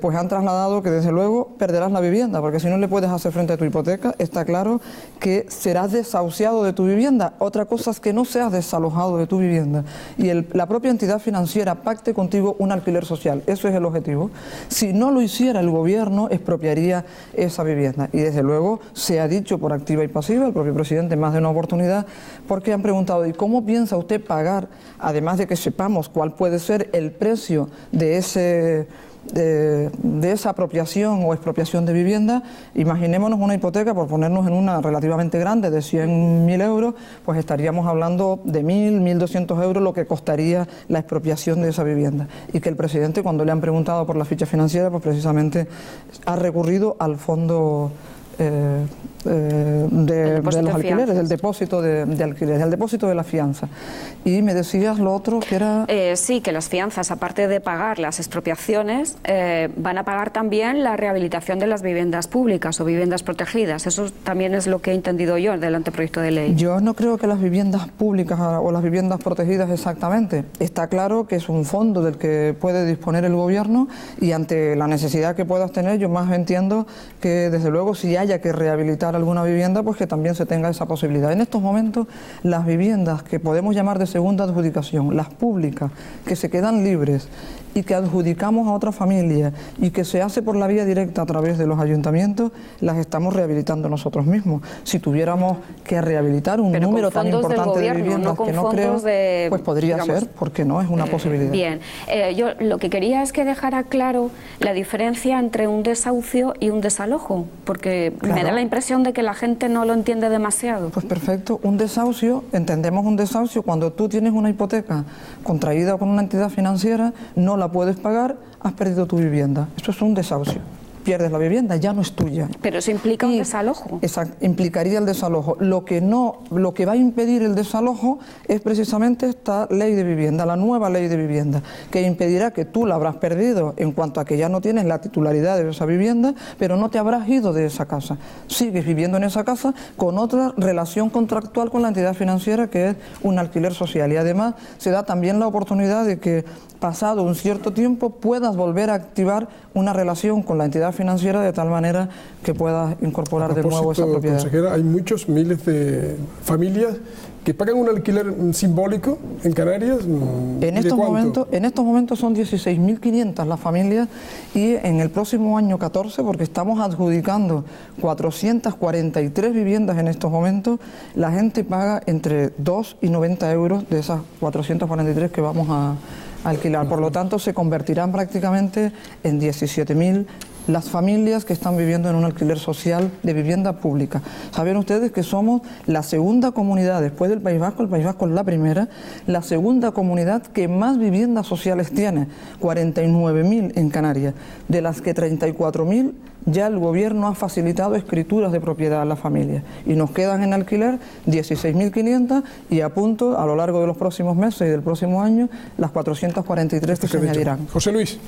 pues han trasladado que desde luego perderás la vivienda, porque si no le puedes hacer frente a tu hipoteca, está claro que serás desahuciado de tu vivienda. Otra cosa es que no seas desalojado de tu vivienda y la propia entidad financiera pacte contigo un alquiler social. Eso es el objetivo. Si no lo hiciera, el gobierno expropiaría esa vivienda. Y desde luego se ha dicho por activa y pasiva, el propio presidente más de una oportunidad, porque han preguntado, ¿y cómo piensa usted pagar, además de que sepamos cuál puede ser el precio de esa apropiación o expropiación de vivienda? Imaginémonos una hipoteca, por ponernos en una relativamente grande, de 100.000 euros, pues estaríamos hablando de 1.000, 1.200 euros lo que costaría la expropiación de esa vivienda. Y que el presidente, cuando le han preguntado por la ficha financiera, pues precisamente ha recurrido al fondo de los alquileres, del depósito de alquileres, del depósito de la fianza. Y me decías lo otro que era... Sí, que las fianzas, aparte de pagar las expropiaciones, van a pagar también la rehabilitación de las viviendas públicas o viviendas protegidas. Eso también es lo que he entendido yo del anteproyecto de ley. Yo no creo que las viviendas públicas o las viviendas protegidas exactamente. Está claro que es un fondo del que puede disponer el gobierno y ante la necesidad que puedas tener, yo más entiendo que desde luego si haya que rehabilitar alguna vivienda, pues que también se tenga esa posibilidad. En estos momentos, las viviendas que podemos llamar de segunda adjudicación, las públicas, que se quedan libres y que adjudicamos a otra familia y que se hace por la vía directa a través de los ayuntamientos, las estamos rehabilitando nosotros mismos. Si tuviéramos que rehabilitar un número tan importante de viviendas, que no creo, pues podría ser, porque no, es una posibilidad. Bien, yo lo que quería es que dejara claro la diferencia entre un desahucio y un desalojo, porque me da la impresión de que la gente no lo entiende demasiado. Pues perfecto, un desahucio, entendemos un desahucio cuando tú tienes una hipoteca contraída con una entidad financiera, no la puedes pagar, has perdido tu vivienda. Eso es un desahucio. Pierdes la vivienda, ya no es tuya. Pero eso implica un desalojo. Exacto, implicaría el desalojo. Lo que va a impedir el desalojo es precisamente esta ley de vivienda, la nueva ley de vivienda, que impedirá que tú la habrás perdido en cuanto a que ya no tienes la titularidad de esa vivienda, pero no te habrás ido de esa casa. Sigues viviendo en esa casa con otra relación contractual con la entidad financiera, que es un alquiler social. Y además se da también la oportunidad de que pasado un cierto tiempo puedas volver a activar una relación con la entidad financiera de tal manera que puedas incorporar de nuevo esa propiedad. Consejera, hay muchos miles de familias que pagan un alquiler simbólico en Canarias. En estos momentos son 16.500 las familias y en el próximo año 14, porque estamos adjudicando 443 viviendas en estos momentos, la gente paga entre 2 y 90 euros de esas 443 que vamos a alquilar. Por lo tanto, se convertirán prácticamente en 17.000 las familias que están viviendo en un alquiler social de vivienda pública. Saben ustedes que somos la segunda comunidad, después del País Vasco, el País Vasco es la primera, la segunda comunidad que más viviendas sociales tiene, 49.000 en Canarias, de las que 34.000 ya el gobierno ha facilitado escrituras de propiedad a las familias y nos quedan en alquiler 16.500 y a punto a lo largo de los próximos meses y del próximo año las 443 que se añadirán. José Luis.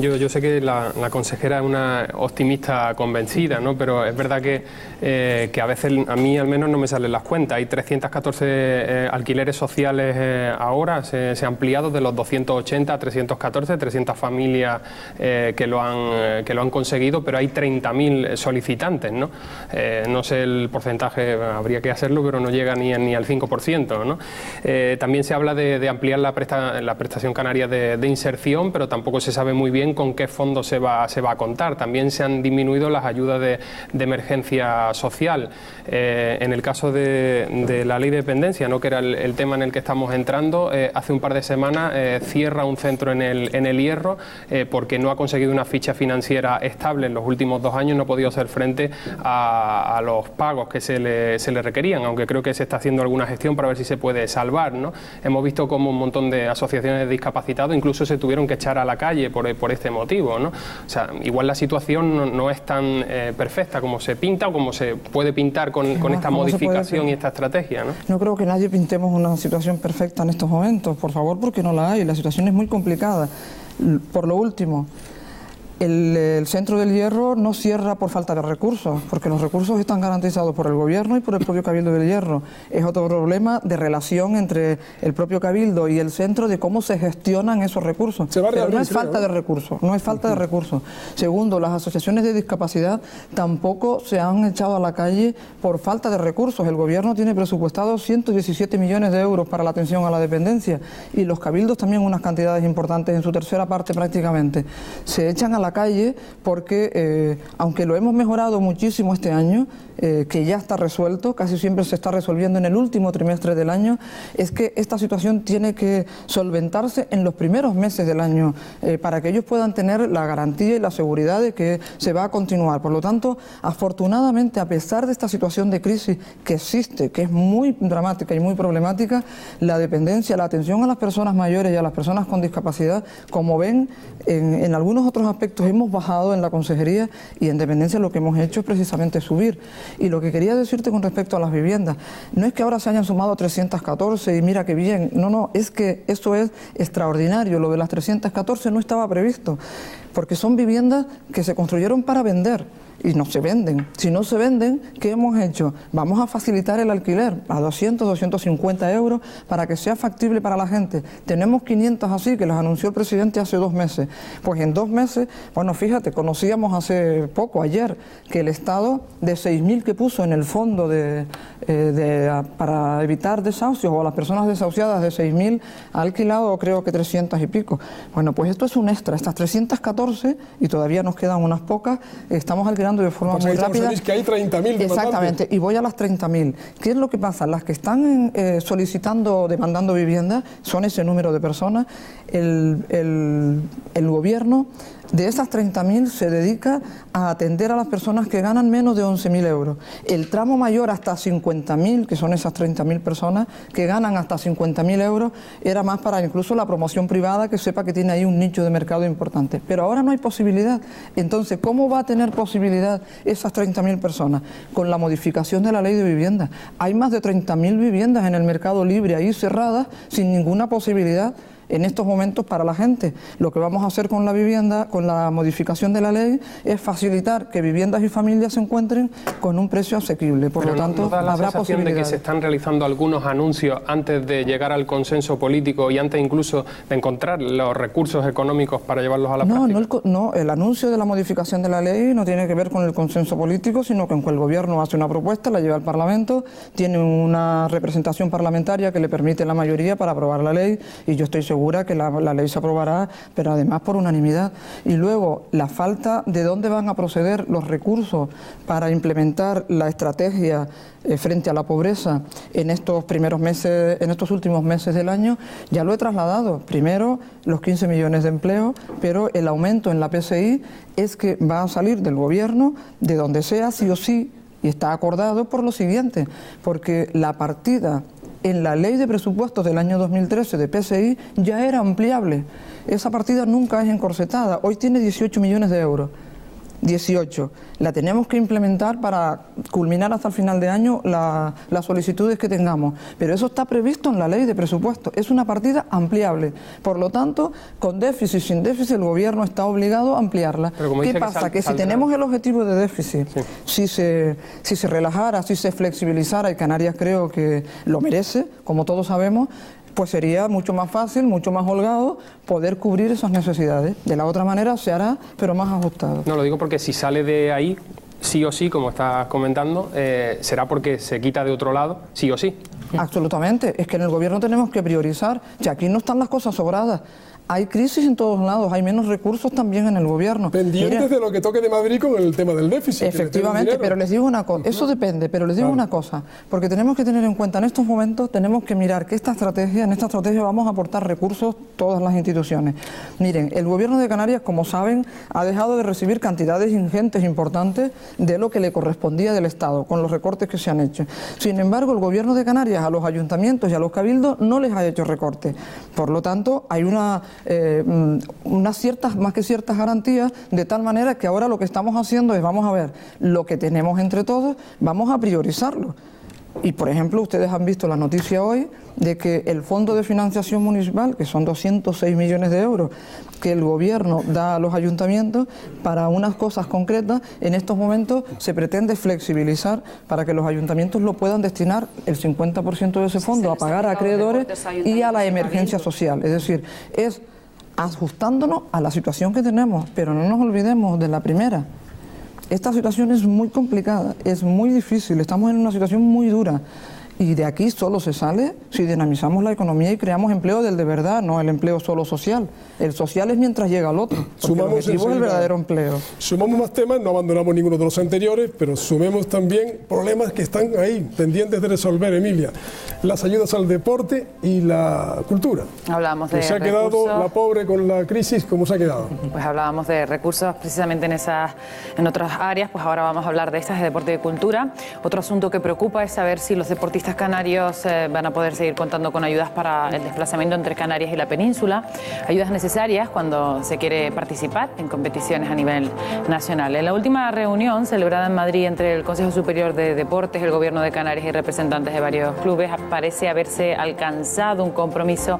Yo sé que la consejera es una optimista convencida, ¿no? Pero es verdad que a veces a mí al menos no me salen las cuentas. Hay 314 alquileres sociales ahora, se ha ampliado de los 280 a 314, 300 familias que lo han conseguido, pero hay 30.000 solicitantes, ¿no? No sé el porcentaje, habría que hacerlo, pero no llega ni al 5%, ¿no? También se habla de ampliar la prestación canaria de inserción, pero tampoco se sabe muy bien con qué fondo se va a contar. También se han disminuido las ayudas de emergencia social. En el caso de la ley de dependencia, ¿no?, que era el tema en el que estamos entrando, hace un par de semanas cierra un centro en el Hierro porque no ha conseguido una ficha financiera estable en los últimos 2 años, no ha podido hacer frente a los pagos que se le requerían, aunque creo que se está haciendo alguna gestión para ver si se puede salvar, ¿no? Hemos visto como un montón de asociaciones de discapacitados incluso se tuvieron que echar a la calle por este motivo, ¿no? O sea, igual la situación no es tan perfecta como se pinta o como se puede pintar con esta modificación y esta estrategia, ¿no? No creo que nadie pintemos una situación perfecta en estos momentos, por favor, porque no la hay. La situación es muy complicada. Por lo último, El Centro del Hierro no cierra por falta de recursos, porque los recursos están garantizados por el Gobierno y por el propio Cabildo del Hierro. Es otro problema de relación entre el propio Cabildo y el Centro de cómo se gestionan esos recursos. Pero no es falta de recursos, no es falta de recursos. Segundo, las asociaciones de discapacidad tampoco se han echado a la calle por falta de recursos. El Gobierno tiene presupuestado 117 millones de euros para la atención a la dependencia y los cabildos también unas cantidades importantes en su tercera parte prácticamente. Se echan a la calle porque, aunque lo hemos mejorado muchísimo este año, que ya está resuelto, casi siempre se está resolviendo en el último trimestre del año, es que esta situación tiene que solventarse en los primeros meses del año para que ellos puedan tener la garantía y la seguridad de que se va a continuar. Por lo tanto, afortunadamente, a pesar de esta situación de crisis que existe, que es muy dramática y muy problemática, la dependencia, la atención a las personas mayores y a las personas con discapacidad, como ven, en algunos otros aspectos hemos bajado en la consejería y en dependencia lo que hemos hecho es precisamente subir. Y lo que quería decirte con respecto a las viviendas, no es que ahora se hayan sumado 314 y mira qué bien, no, es que esto es extraordinario, lo de las 314 no estaba previsto, porque son viviendas que se construyeron para vender y no se venden. Si no se venden, ¿qué hemos hecho? Vamos a facilitar el alquiler a 200, 250 euros para que sea factible para la gente. Tenemos 500 así, que las anunció el presidente hace 2 meses. Pues en 2 meses, bueno, fíjate, conocíamos hace poco, ayer, que el Estado de 6.000 que puso en el fondo para evitar desahucios o a las personas desahuciadas de 6.000 ha alquilado creo que 300 y pico. Bueno, pues esto es un extra, estas 314 y todavía nos quedan unas pocas, estamos alquilando de forma muy rápida. Que hay 30.000 exactamente, y voy a las 30.000. ¿Qué es lo que pasa? Las que están solicitando, demandando vivienda, son ese número de personas. El Gobierno de esas 30.000 se dedica a atender a las personas que ganan menos de 11.000 euros. El tramo mayor hasta 50.000, que son esas 30.000 personas que ganan hasta 50.000 euros, era más para incluso la promoción privada, que sepa que tiene ahí un nicho de mercado importante. Pero ahora no hay posibilidad. Entonces, ¿cómo va a tener posibilidad esas 30.000 personas? Con la modificación de la ley de vivienda. Hay más de 30.000 viviendas en el mercado libre ahí cerradas, sin ninguna posibilidad en estos momentos para la gente. Lo que vamos a hacer con la vivienda, con la modificación de la ley, es facilitar que viviendas y familias se encuentren con un precio asequible. Por lo tanto, da la habrá sensación de que se están realizando algunos anuncios antes de llegar al consenso político y antes incluso de encontrar los recursos económicos para llevarlos a la práctica. No, el anuncio de la modificación de la ley no tiene que ver con el consenso político, sino que el Gobierno hace una propuesta, la lleva al Parlamento, tiene una representación parlamentaria que le permite la mayoría para aprobar la ley y yo estoy segura que la ley se aprobará, pero además por unanimidad. Y luego, la falta de dónde van a proceder los recursos para implementar la estrategia frente a la pobreza en estos primeros meses, en estos últimos meses del año, ya lo he trasladado. Primero, los 15 millones de empleo, pero el aumento en la PSI es que va a salir del Gobierno, de donde sea, sí o sí, y está acordado por lo siguiente, porque la partida en la ley de presupuestos del año 2013 de PSI ya era ampliable. Esa partida nunca es encorsetada. Hoy tiene 18 millones de euros. 18. La tenemos que implementar para culminar hasta el final de año las solicitudes que tengamos. Pero eso está previsto en la ley de presupuestos. Es una partida ampliable. Por lo tanto, con déficit, sin déficit, el Gobierno está obligado a ampliarla. ¿Qué pasa? Que si tenemos el objetivo de déficit, si se relajara, si se flexibilizara, y Canarias creo que lo merece, como todos sabemos, pues sería mucho más fácil, mucho más holgado poder cubrir esas necesidades. De la otra manera se hará, pero más ajustado. No, lo digo porque si sale de ahí, sí o sí, como estás comentando, será porque se quita de otro lado, sí o sí. Absolutamente. Es que en el Gobierno tenemos que priorizar. Si aquí no están las cosas sobradas. Hay crisis en todos lados, hay menos recursos también en el Gobierno. Pendientes de lo que toque de Madrid con el tema del déficit. Efectivamente, pero les digo una cosa, eso depende, pero les digo una cosa, porque tenemos que tener en cuenta en estos momentos, tenemos que mirar que en esta estrategia vamos a aportar recursos todas las instituciones. Miren, el Gobierno de Canarias, como saben, ha dejado de recibir cantidades ingentes, importantes, de lo que le correspondía del Estado, con los recortes que se han hecho. Sin embargo, el Gobierno de Canarias a los ayuntamientos y a los cabildos no les ha hecho recortes. Por lo tanto, hay unas ciertas, más que ciertas garantías, de tal manera que ahora lo que estamos haciendo es, vamos a ver, lo que tenemos entre todos, vamos a priorizarlo. Y, por ejemplo, ustedes han visto la noticia hoy de que el Fondo de Financiación Municipal, que son 206 millones de euros, que el Gobierno da a los ayuntamientos para unas cosas concretas, en estos momentos se pretende flexibilizar para que los ayuntamientos lo puedan destinar el 50% de ese fondo a pagar a acreedores y a la emergencia social. Es decir, es ajustándonos a la situación que tenemos, pero no nos olvidemos de la primera. Esta situación es muy complicada, es muy difícil, estamos en una situación muy dura y de aquí solo se sale si dinamizamos la economía y creamos empleo del de verdad, no el empleo solo social. El social es mientras llega al otro, porque el objetivo es el verdadero empleo. Sumamos más temas, no abandonamos ninguno de los anteriores, pero sumemos también problemas que están ahí, pendientes de resolver, Emilia. Las ayudas al deporte y la cultura. Hablábamos de se ha quedado la pobre con la crisis, ¿cómo se ha quedado? Pues hablábamos de recursos precisamente en otras áreas, pues ahora vamos a hablar de estas, de deporte y cultura. Otro asunto que preocupa es saber si los deportistas canarios van a poder seguir contando con ayudas para el desplazamiento entre Canarias y la península, ayudas necesarias cuando se quiere participar en competiciones a nivel nacional. En la última reunión celebrada en Madrid entre el Consejo Superior de Deportes, el Gobierno de Canarias y representantes de varios clubes, parece haberse alcanzado un compromiso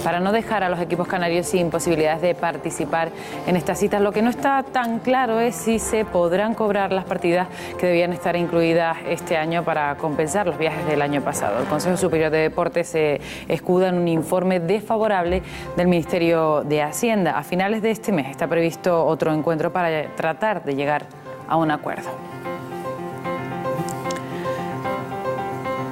para no dejar a los equipos canarios sin posibilidades de participar en estas citas. Lo que no está tan claro es si se podrán cobrar las partidas que debían estar incluidas este año para compensar los viajes del año pasado. El Consejo Superior de Deportes se escuda en un informe desfavorable del Ministerio de Hacienda. A finales de este mes está previsto otro encuentro para tratar de llegar a un acuerdo.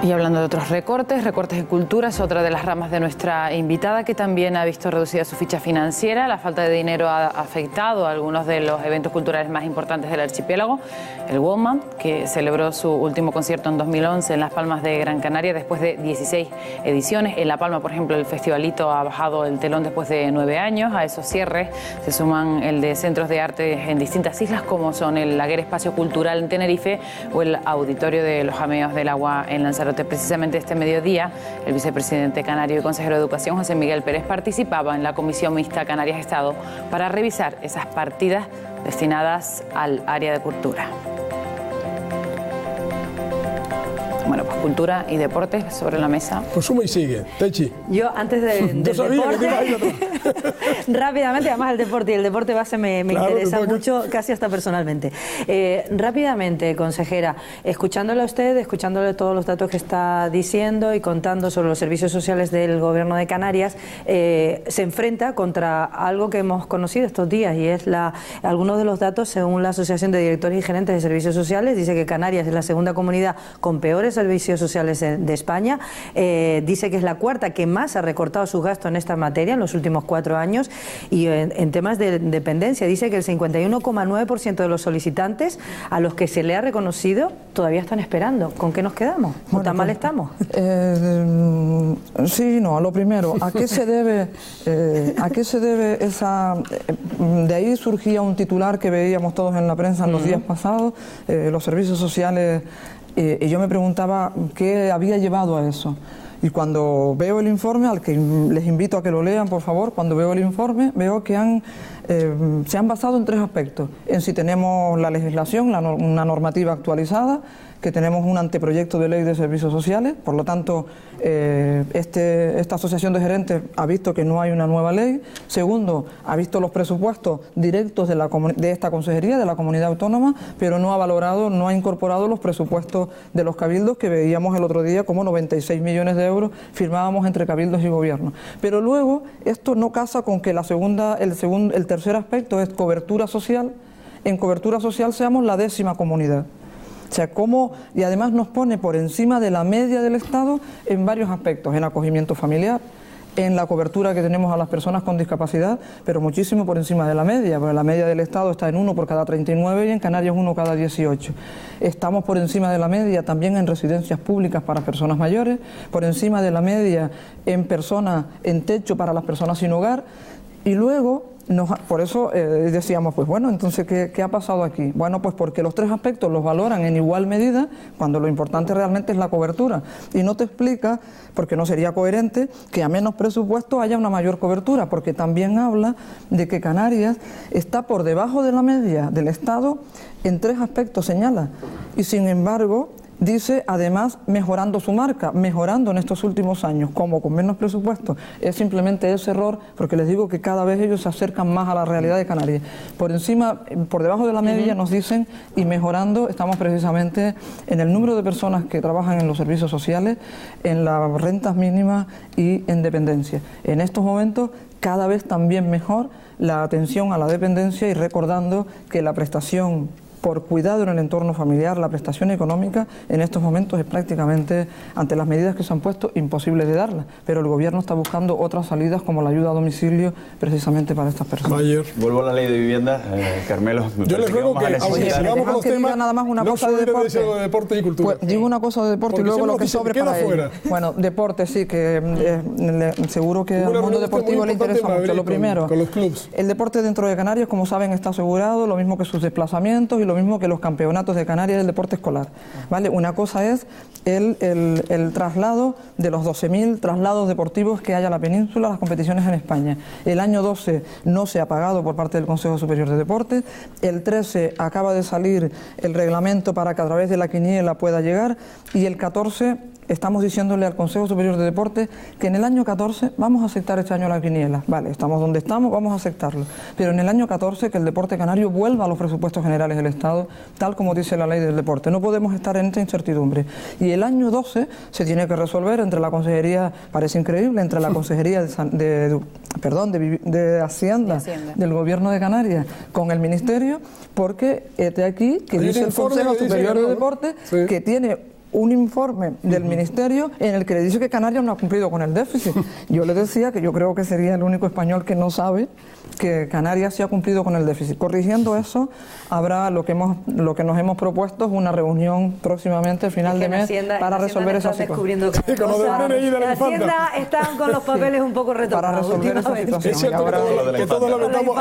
Y hablando de otros recortes en cultura es otra de las ramas de nuestra invitada que también ha visto reducida su ficha financiera. La falta de dinero ha afectado a algunos de los eventos culturales más importantes del archipiélago. El Woman, que celebró su último concierto en 2011 en Las Palmas de Gran Canaria después de 16 ediciones. En La Palma, por ejemplo, el Festivalito ha bajado el telón después de 9 años. A esos cierres se suman el de centros de arte en distintas islas como son el Laguer Espacio Cultural en Tenerife o el Auditorio de los Jameos del Agua en Lanzarote. Precisamente este mediodía, el vicepresidente canario y consejero de Educación, José Miguel Pérez, participaba en la Comisión Mixta Canarias-Estado para revisar esas partidas destinadas al área de cultura. Bueno, pues cultura y deportes sobre la mesa. Pues suma y sigue. Techi. Yo antes del deporte, rápidamente, además el deporte base me interesa mucho, casi hasta personalmente. Rápidamente, consejera, escuchándole a usted, escuchándole todos los datos que está diciendo y contando sobre los servicios sociales del Gobierno de Canarias, se enfrenta contra algo que hemos conocido estos días y es algunos de los datos, según la Asociación de Directores y Gerentes de Servicios Sociales, dice que Canarias es la segunda comunidad con peores servicios sociales de España, dice que es la cuarta que más ha recortado sus gastos en esta materia en los últimos 4 años y en temas de dependencia dice que el 51,9% de los solicitantes a los que se le ha reconocido todavía están esperando. ¿Con qué nos quedamos? ¿O tan mal estamos? Sí, no, a lo primero, ¿a qué se debe esa... De ahí surgía un titular que veíamos todos en la prensa en los días pasados, los servicios sociales. Y yo me preguntaba qué había llevado a eso. Y cuando veo el informe, al que les invito a que lo lean, por favor, cuando veo el informe, veo que se han basado en 3 aspectos. En si tenemos la legislación, una normativa actualizada, que tenemos un anteproyecto de ley de servicios sociales, por lo tanto, esta asociación de gerentes ha visto que no hay una nueva ley. Segundo, ha visto los presupuestos directos de esta consejería, de la comunidad autónoma, pero no ha valorado, no ha incorporado los presupuestos de los cabildos que veíamos el otro día como 96 millones de euros firmábamos entre cabildos y gobierno. Pero luego, esto no casa con que el tercer aspecto es cobertura social. En cobertura social seamos la 10ª comunidad. O sea, y además nos pone por encima de la media del Estado en varios aspectos, en acogimiento familiar, en la cobertura que tenemos a las personas con discapacidad, pero muchísimo por encima de la media, porque la media del Estado está en 1 por cada 39 y en Canarias 1 cada 18. Estamos por encima de la media también en residencias públicas para personas mayores, por encima de la media en techo para las personas sin hogar, y luego... por eso decíamos, pues bueno, entonces, ¿qué ha pasado aquí? Bueno, pues porque los 3 aspectos los valoran en igual medida, cuando lo importante realmente es la cobertura. Y no te explica, porque no sería coherente, que a menos presupuesto haya una mayor cobertura, porque también habla de que Canarias está por debajo de la media del Estado en 3 aspectos, señala. Y sin embargo, Dice, además, mejorando su marca, mejorando en estos últimos años, como con menos presupuesto. Es simplemente ese error, porque les digo que cada vez ellos se acercan más a la realidad de Canarias. Por encima, por debajo de la media nos dicen, y mejorando, estamos precisamente en el número de personas que trabajan en los servicios sociales, en las rentas mínimas y en dependencia. En estos momentos, cada vez también mejor la atención a la dependencia, y recordando que la prestación por cuidado en el entorno familiar, la prestación económica, en estos momentos es prácticamente, ante las medidas que se han puesto, imposible de darla. Pero el Gobierno está buscando otras salidas, como la ayuda a domicilio, precisamente para estas personas. Vuelvo a la ley de vivienda, Carmelo. Yo les ruego que, aunque sigamos con los temas, nada más una cosa de deporte y cultura. Pues digo una cosa de deporte, y luego lo que sobre para ello. Bueno, deporte sí, que seguro que al mundo deportivo le interesa mucho. Lo primero, con los clubes. El deporte dentro de Canarias, como saben, está asegurado, lo mismo que sus desplazamientos y lo mismo que los campeonatos de Canarias del deporte escolar, ¿vale? Una cosa es el traslado de los 12.000 traslados deportivos que hay a la península a las competiciones en España. El año 12 no se ha pagado por parte del Consejo Superior de Deportes, el 13 acaba de salir el reglamento para que a través de la quiniela pueda llegar, y el 14 estamos diciéndole al Consejo Superior de Deportes que en el año 14 vamos a aceptar este año la quiniela. Vale, estamos donde estamos, vamos a aceptarlo. Pero en el año 14 que el deporte canario vuelva a los presupuestos generales del Estado, tal como dice la ley del deporte. No podemos estar en esta incertidumbre. Y el año 12 se tiene que resolver entre la Consejería, parece increíble, entre la Consejería de Hacienda del Gobierno de Canarias con el Ministerio, porque aquí que dice el Consejo Superior de Deportes que tiene un informe del Ministerio en el que le dice que Canarias no ha cumplido con el déficit. Yo le decía que yo creo que sería el único español que no sabe que Canarias sí ha cumplido con el déficit. Corrigiendo eso, habrá lo que nos hemos propuesto es una reunión próximamente, final de mes, para resolver esa situación. La Hacienda están con los papeles un poco retocados. Para resolver esa situación. Es cierto que todos lamentamos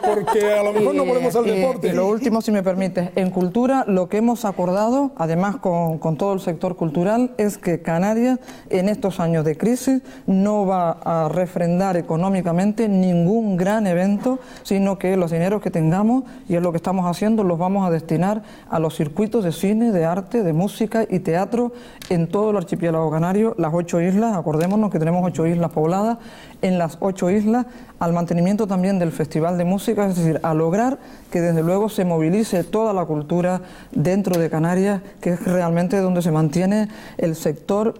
porque a lo mejor no ponemos al deporte. Y lo último, si me permites, en cultura lo que hemos acordado, además con todo el sector cultural, es que Canarias en estos años de crisis no va a refrendar económicamente ningún gran evento, sino que los dineros que tengamos, y es lo que estamos haciendo, los vamos a destinar a los circuitos de cine, de arte, de música y teatro en todo el archipiélago canario, las 8 islas, acordémonos que tenemos 8 islas pobladas, en las 8 islas, al mantenimiento también del Festival de Música, es decir, a lograr que desde luego se movilice toda la cultura dentro de Canarias, que es realmente donde se mantiene el sector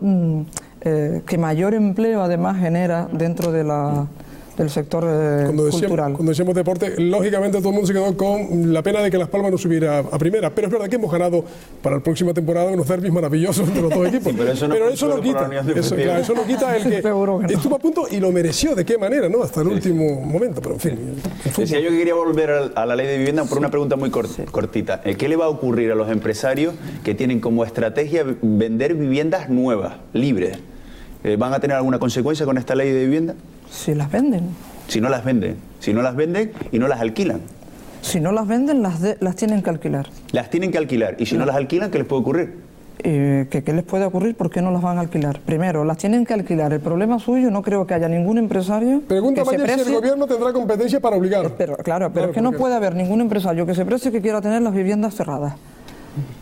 que mayor empleo además genera dentro de del sector cultural. Cuando decíamos deporte, lógicamente todo el mundo se quedó con la pena de que Las Palmas no subiera a primera, pero es verdad que hemos ganado para la próxima temporada unos derbis maravillosos entre los dos equipos. Sí, pero eso no quita el que estuvo a punto y lo mereció, de qué manera, ¿no? Hasta el último momento, pero en fin. Decía yo que quería volver a la ley de vivienda por una pregunta muy cortita. ¿Qué le va a ocurrir a los empresarios que tienen como estrategia vender viviendas nuevas, libres? ¿Van a tener alguna consecuencia con esta ley de vivienda? Si las venden. Si no las venden. Si no las venden y no las alquilan. Si no las venden, las tienen que alquilar. Las tienen que alquilar. Y si no las alquilan, ¿qué les puede ocurrir? ¿Qué les puede ocurrir? ¿Por qué no las van a alquilar? Primero, las tienen que alquilar. El problema suyo, no creo que haya ningún empresario Pregunta que si el gobierno tendrá competencia para obligar. Pero es que no puede haber ningún empresario que se precie que quiera tener las viviendas cerradas.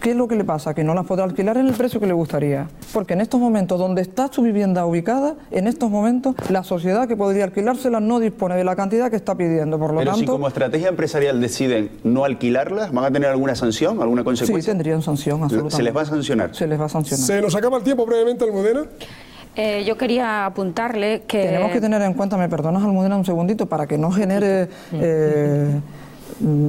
¿Qué es lo que le pasa? Que no las podrá alquilar en el precio que le gustaría. Porque en estos momentos, donde está su vivienda ubicada, en estos momentos, la sociedad que podría alquilársela no dispone de la cantidad que está pidiendo. Por lo Pero tanto, si como estrategia empresarial deciden no alquilarlas, ¿van a tener alguna sanción, alguna consecuencia? Sí, tendrían sanción, absolutamente. ¿Se les va a sancionar? Se les va a sancionar. Se nos acaba el tiempo brevemente, Almudena. Yo quería apuntarle que... Tenemos que tener en cuenta, me perdonas, Almudena, un segundito, para que no genere...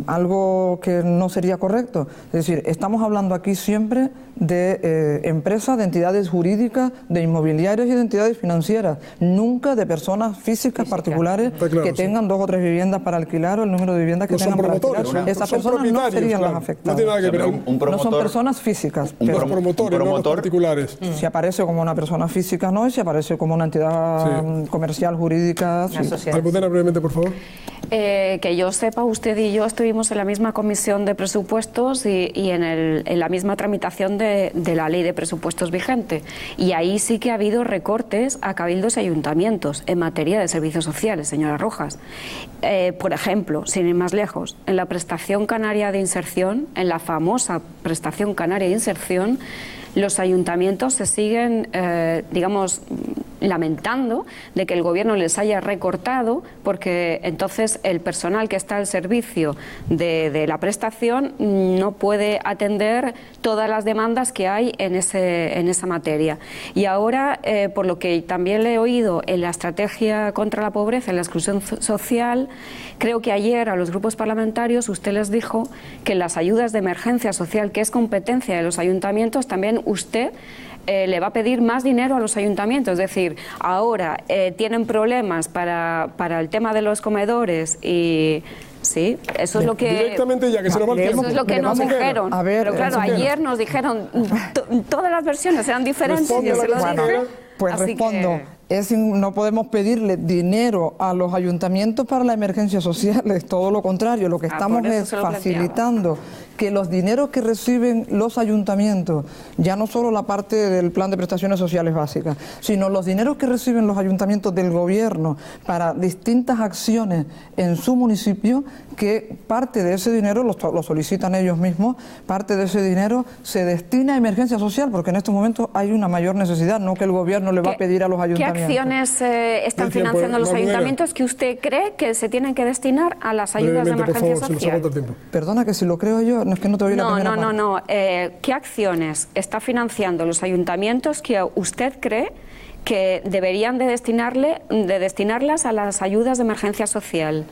algo que no sería correcto. Es decir, estamos hablando aquí siempre de empresas, de entidades jurídicas, de inmobiliarias y de entidades financieras, nunca de personas físicas particulares que tengan 2 o 3 viviendas para alquilar o el número de viviendas que tengan para alquilar. Esas personas no serían las afectadas. No tiene nada que ver. No son personas físicas. Los promotores, no los particulares. Si aparece como una persona física, no, y si aparece como una entidad comercial, jurídica, sí. Almudena, brevemente, por favor. Que yo sepa, usted y y yo estuvimos en la misma comisión de presupuestos y en la misma tramitación de la ley de presupuestos vigente. Y ahí sí que ha habido recortes a cabildos y ayuntamientos en materia de servicios sociales, señora Rojas. Por ejemplo, sin ir más lejos, en la prestación canaria de inserción, en la famosa prestación canaria de inserción, los ayuntamientos se siguen, digamos, lamentando de que el gobierno les haya recortado, porque entonces el personal que está al servicio de la prestación no puede atender todas las demandas que hay en esa materia. Y ahora, por lo que también le he oído en la estrategia contra la pobreza y la exclusión social, creo que ayer a los grupos parlamentarios usted les dijo que las ayudas de emergencia social, que es competencia de los ayuntamientos, también usted le va a pedir más dinero a los ayuntamientos. Es decir, ahora tienen problemas para el tema de los comedores y... Sí, eso es lo que... Directamente ya, que se nos va el tiempo. Eso es lo que nos dijeron. A ver, pero claro, ayer nos dijeron, todas las versiones eran diferentes. Responde yo se lo dije. Pues Así respondo. que... No podemos pedirle dinero a los ayuntamientos para la emergencia social, es todo lo contrario. Lo que estamos es facilitando que los dineros que reciben los ayuntamientos, ya no solo la parte del plan de prestaciones sociales básicas, sino los dineros que reciben los ayuntamientos del gobierno para distintas acciones en su municipio, que parte de ese dinero lo solicitan ellos mismos, parte de ese dinero se destina a emergencia social, porque en estos momentos hay una mayor necesidad, no que el gobierno le va a pedir a los ayuntamientos. ¿Qué acciones están financiando los ayuntamientos que usted cree que se tienen que destinar a las ayudas de emergencia social? Perdona, que si lo creo yo, no es que no te oí la primera parte. No. ¿Qué acciones está financiando los ayuntamientos que usted cree que deberían de destinarlas a las ayudas de emergencia social?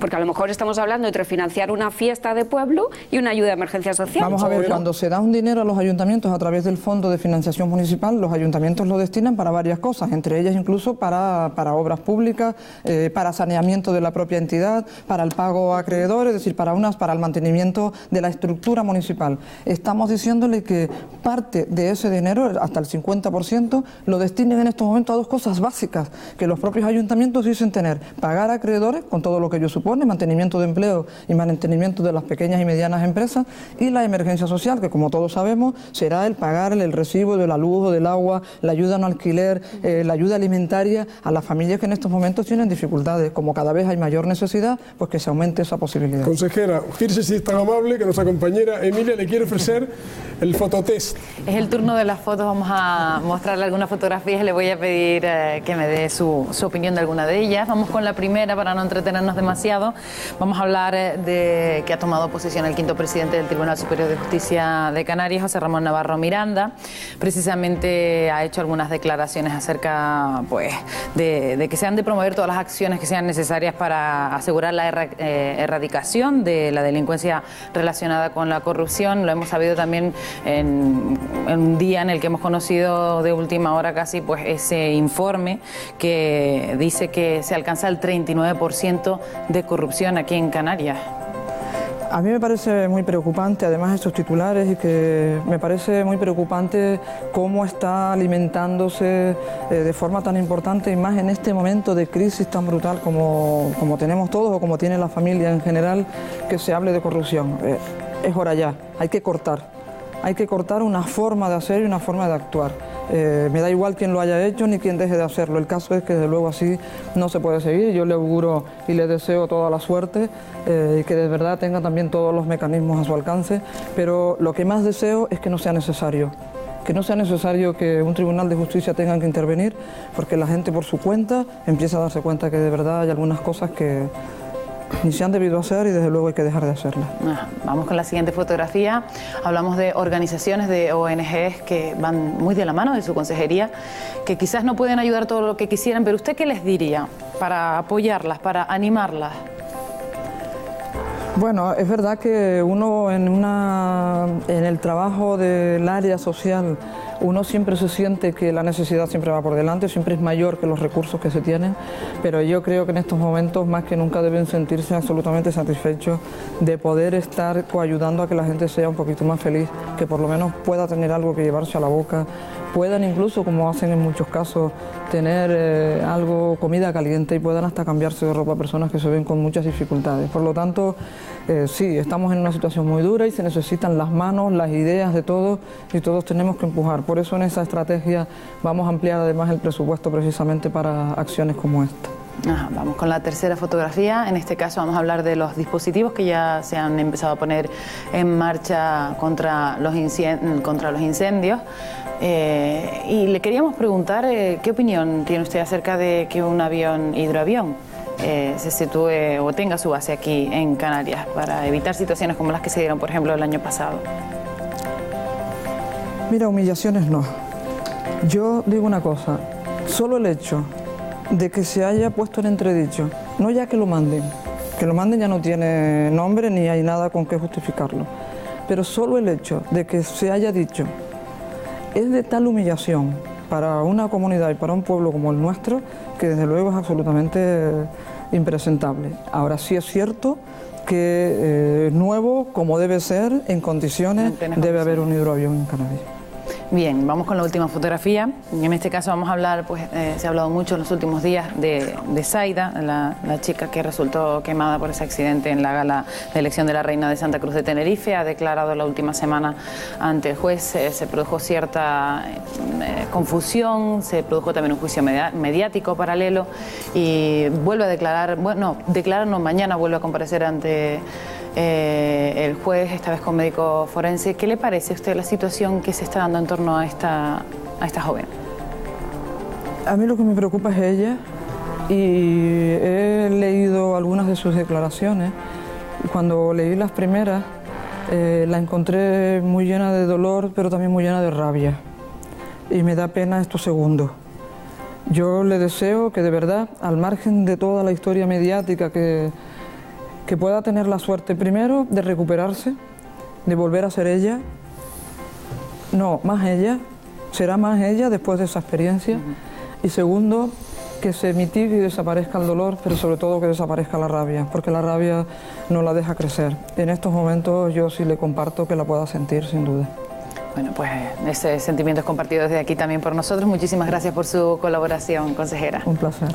Porque a lo mejor estamos hablando entre financiar una fiesta de pueblo y una ayuda de emergencia social. Vamos a ver, cuando se da un dinero a los ayuntamientos a través del Fondo de Financiación Municipal, los ayuntamientos lo destinan para varias cosas, entre ellas incluso para obras públicas, para saneamiento de la propia entidad, para el pago a acreedores, es decir, para el mantenimiento de la estructura municipal. Estamos diciéndole que parte de ese dinero, hasta el 50%, lo destinen en estos momentos a dos cosas básicas que los propios ayuntamientos dicen tener: pagar a acreedores, con todo lo que ellos supone, mantenimiento de empleo y mantenimiento de las pequeñas y medianas empresas, y la emergencia social, que como todos sabemos será el pagar el recibo de la luz o del agua, la ayuda no alquiler, la ayuda alimentaria a las familias que en estos momentos tienen dificultades. Como cada vez hay mayor necesidad, pues que se aumente esa posibilidad. Consejera, fíjese si es tan amable que nuestra compañera Emilia le quiere ofrecer el fototest. Es el turno de las fotos, vamos a mostrarle algunas fotografías, le voy a pedir que me dé su opinión de alguna de ellas. Vamos con la primera para no entretenernos demasiado. Vamos a hablar de que ha tomado posesión el quinto presidente del Tribunal Superior de Justicia de Canarias, José Ramón Navarro Miranda. Precisamente ha hecho algunas declaraciones acerca, pues, de que se han de promover todas las acciones que sean necesarias para asegurar la erradicación de la delincuencia relacionada con la corrupción. Lo hemos sabido también en un día en el que hemos conocido de última hora casi, pues, ese informe que dice que se alcanza el 39% de corrupción aquí en Canarias. A mí me parece muy preocupante, además estos titulares, y que me parece muy preocupante cómo está alimentándose de forma tan importante, y más en este momento de crisis tan brutal como tenemos todos o como tiene la familia en general, que se hable de corrupción. Es hora ya, hay que cortar una forma de hacer y una forma de actuar. Me da igual quién lo haya hecho ni quién deje de hacerlo. El caso es que desde luego así no se puede seguir. Yo le auguro y le deseo toda la suerte y que de verdad tenga también todos los mecanismos a su alcance, pero lo que más deseo es que no sea necesario. Que no sea necesario que un tribunal de justicia tenga que intervenir, porque la gente por su cuenta empieza a darse cuenta que de verdad hay algunas cosas que ni se han debido hacer y desde luego hay que dejar de hacerlas. Vamos con la siguiente fotografía. Hablamos de organizaciones, de ONGs que van muy de la mano de su consejería, que quizás no pueden ayudar todo lo que quisieran, pero ¿usted qué les diría para apoyarlas, para animarlas? Bueno, es verdad que uno en el trabajo del área social, uno siempre se siente que la necesidad siempre va por delante, siempre es mayor que los recursos que se tienen, pero yo creo que en estos momentos más que nunca deben sentirse absolutamente satisfechos de poder estar coayudando a que la gente sea un poquito más feliz, que por lo menos pueda tener algo que llevarse a la boca, puedan incluso, como hacen en muchos casos, tener comida caliente, y puedan hasta cambiarse de ropa a personas que se ven con muchas dificultades. Por lo tanto, Sí, estamos en una situación muy dura y se necesitan las manos, las ideas de todos y todos tenemos que empujar. Por eso en esa estrategia vamos a ampliar además el presupuesto precisamente para acciones como esta. Vamos con la tercera fotografía. En este caso vamos a hablar de los dispositivos que ya se han empezado a poner en marcha contra los incendios. Y le queríamos preguntar qué opinión tiene usted acerca de que un hidroavión se sitúe o tenga su base aquí en Canarias para evitar situaciones como las que se dieron, por ejemplo, el año pasado. Mira, humillaciones no. Yo digo una cosa, solo el hecho de que se haya puesto en entredicho, no ya que lo manden ya no tiene nombre ni hay nada con qué justificarlo, pero solo el hecho de que se haya dicho es de tal humillación para una comunidad y para un pueblo como el nuestro que desde luego es absolutamente impresentable. Ahora sí es cierto que nuevo, como debe ser, en condiciones, debe haber un hidroavión en Canarias. Bien, vamos con la última fotografía. En este caso vamos a hablar, pues se ha hablado mucho en los últimos días de Zaida, la chica que resultó quemada por ese accidente en la gala de elección de la Reina de Santa Cruz de Tenerife. Ha declarado la última semana ante el juez, se produjo cierta confusión, se produjo también un juicio mediático paralelo y vuelve a declarar, mañana vuelve a comparecer ante el juez, esta vez con médico forense. ¿Qué le parece a usted la situación que se está dando en torno a esta joven? A mí lo que me preocupa es ella y he leído algunas de sus declaraciones y cuando leí las primeras la encontré muy llena de dolor pero también muy llena de rabia y me da pena estos segundos. Yo le deseo que de verdad, al margen de toda la historia mediática que pueda tener la suerte, primero, de recuperarse, de volver a ser ella. No, más ella, será más ella después de esa experiencia. Y segundo, que se mitigue y desaparezca el dolor, pero sobre todo que desaparezca la rabia, porque la rabia no la deja crecer. En estos momentos yo sí le comparto que la pueda sentir, sin duda. Bueno, pues ese sentimiento es compartido desde aquí también por nosotros. Muchísimas gracias por su colaboración, consejera. Un placer.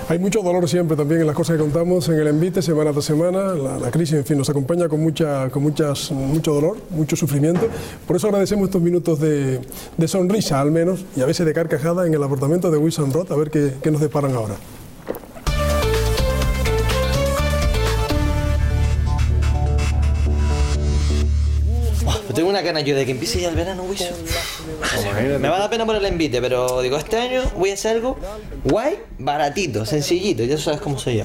Hay mucho dolor siempre también en las cosas que contamos en el envite, semana tras semana. La crisis, en fin, nos acompaña con mucho dolor, mucho sufrimiento. Por eso agradecemos estos minutos de sonrisa, al menos, y a veces de carcajada en el apartamento de Wilson Roth. A ver qué nos deparan ahora. Tengo una gana yo de que empiece ya el verano, Wilson. Me va a dar pena por el envite, pero digo, este año voy a hacer algo guay, baratito, sencillito. Ya sabes cómo soy yo.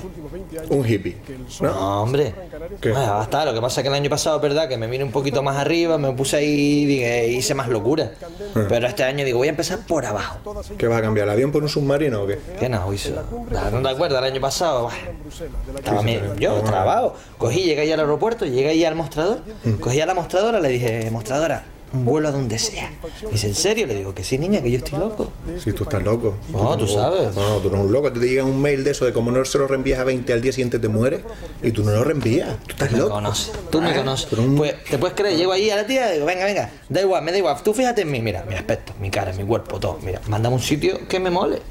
Un hippie, ¿no? No, hombre. ¿Qué? Basta, lo que pasa es que el año pasado, es verdad, que me vine un poquito más arriba, me puse ahí y hice más locura. Pero este año digo, voy a empezar por abajo. ¿Qué vas a cambiar, el avión por un submarino o qué? ¿Qué no, Wilson? ¿No te acuerdas? El año pasado, estaba yo trabado. Cogí, llegué ahí al aeropuerto, llegué ahí al mostrador, cogí a la mostradora, le dije, mostradora, un vuelo a donde sea. Me dice, ¿en serio? Le digo, que sí, niña, que yo estoy loco. Sí, tú estás loco. No, tú sabes. No, tú no eres un loco. Te llegan un mail de eso de como no se lo reenvías a 20 al día siguiente te mueres y tú no lo reenvías. Tú estás loco. Tú me conoces. Pues, ¿te puedes creer? Llego ahí a la tía y digo, venga, da igual, me da igual. Tú fíjate en mí, mira, mi aspecto, mi cara, mi cuerpo, todo. Mira, mándame un sitio que me mole.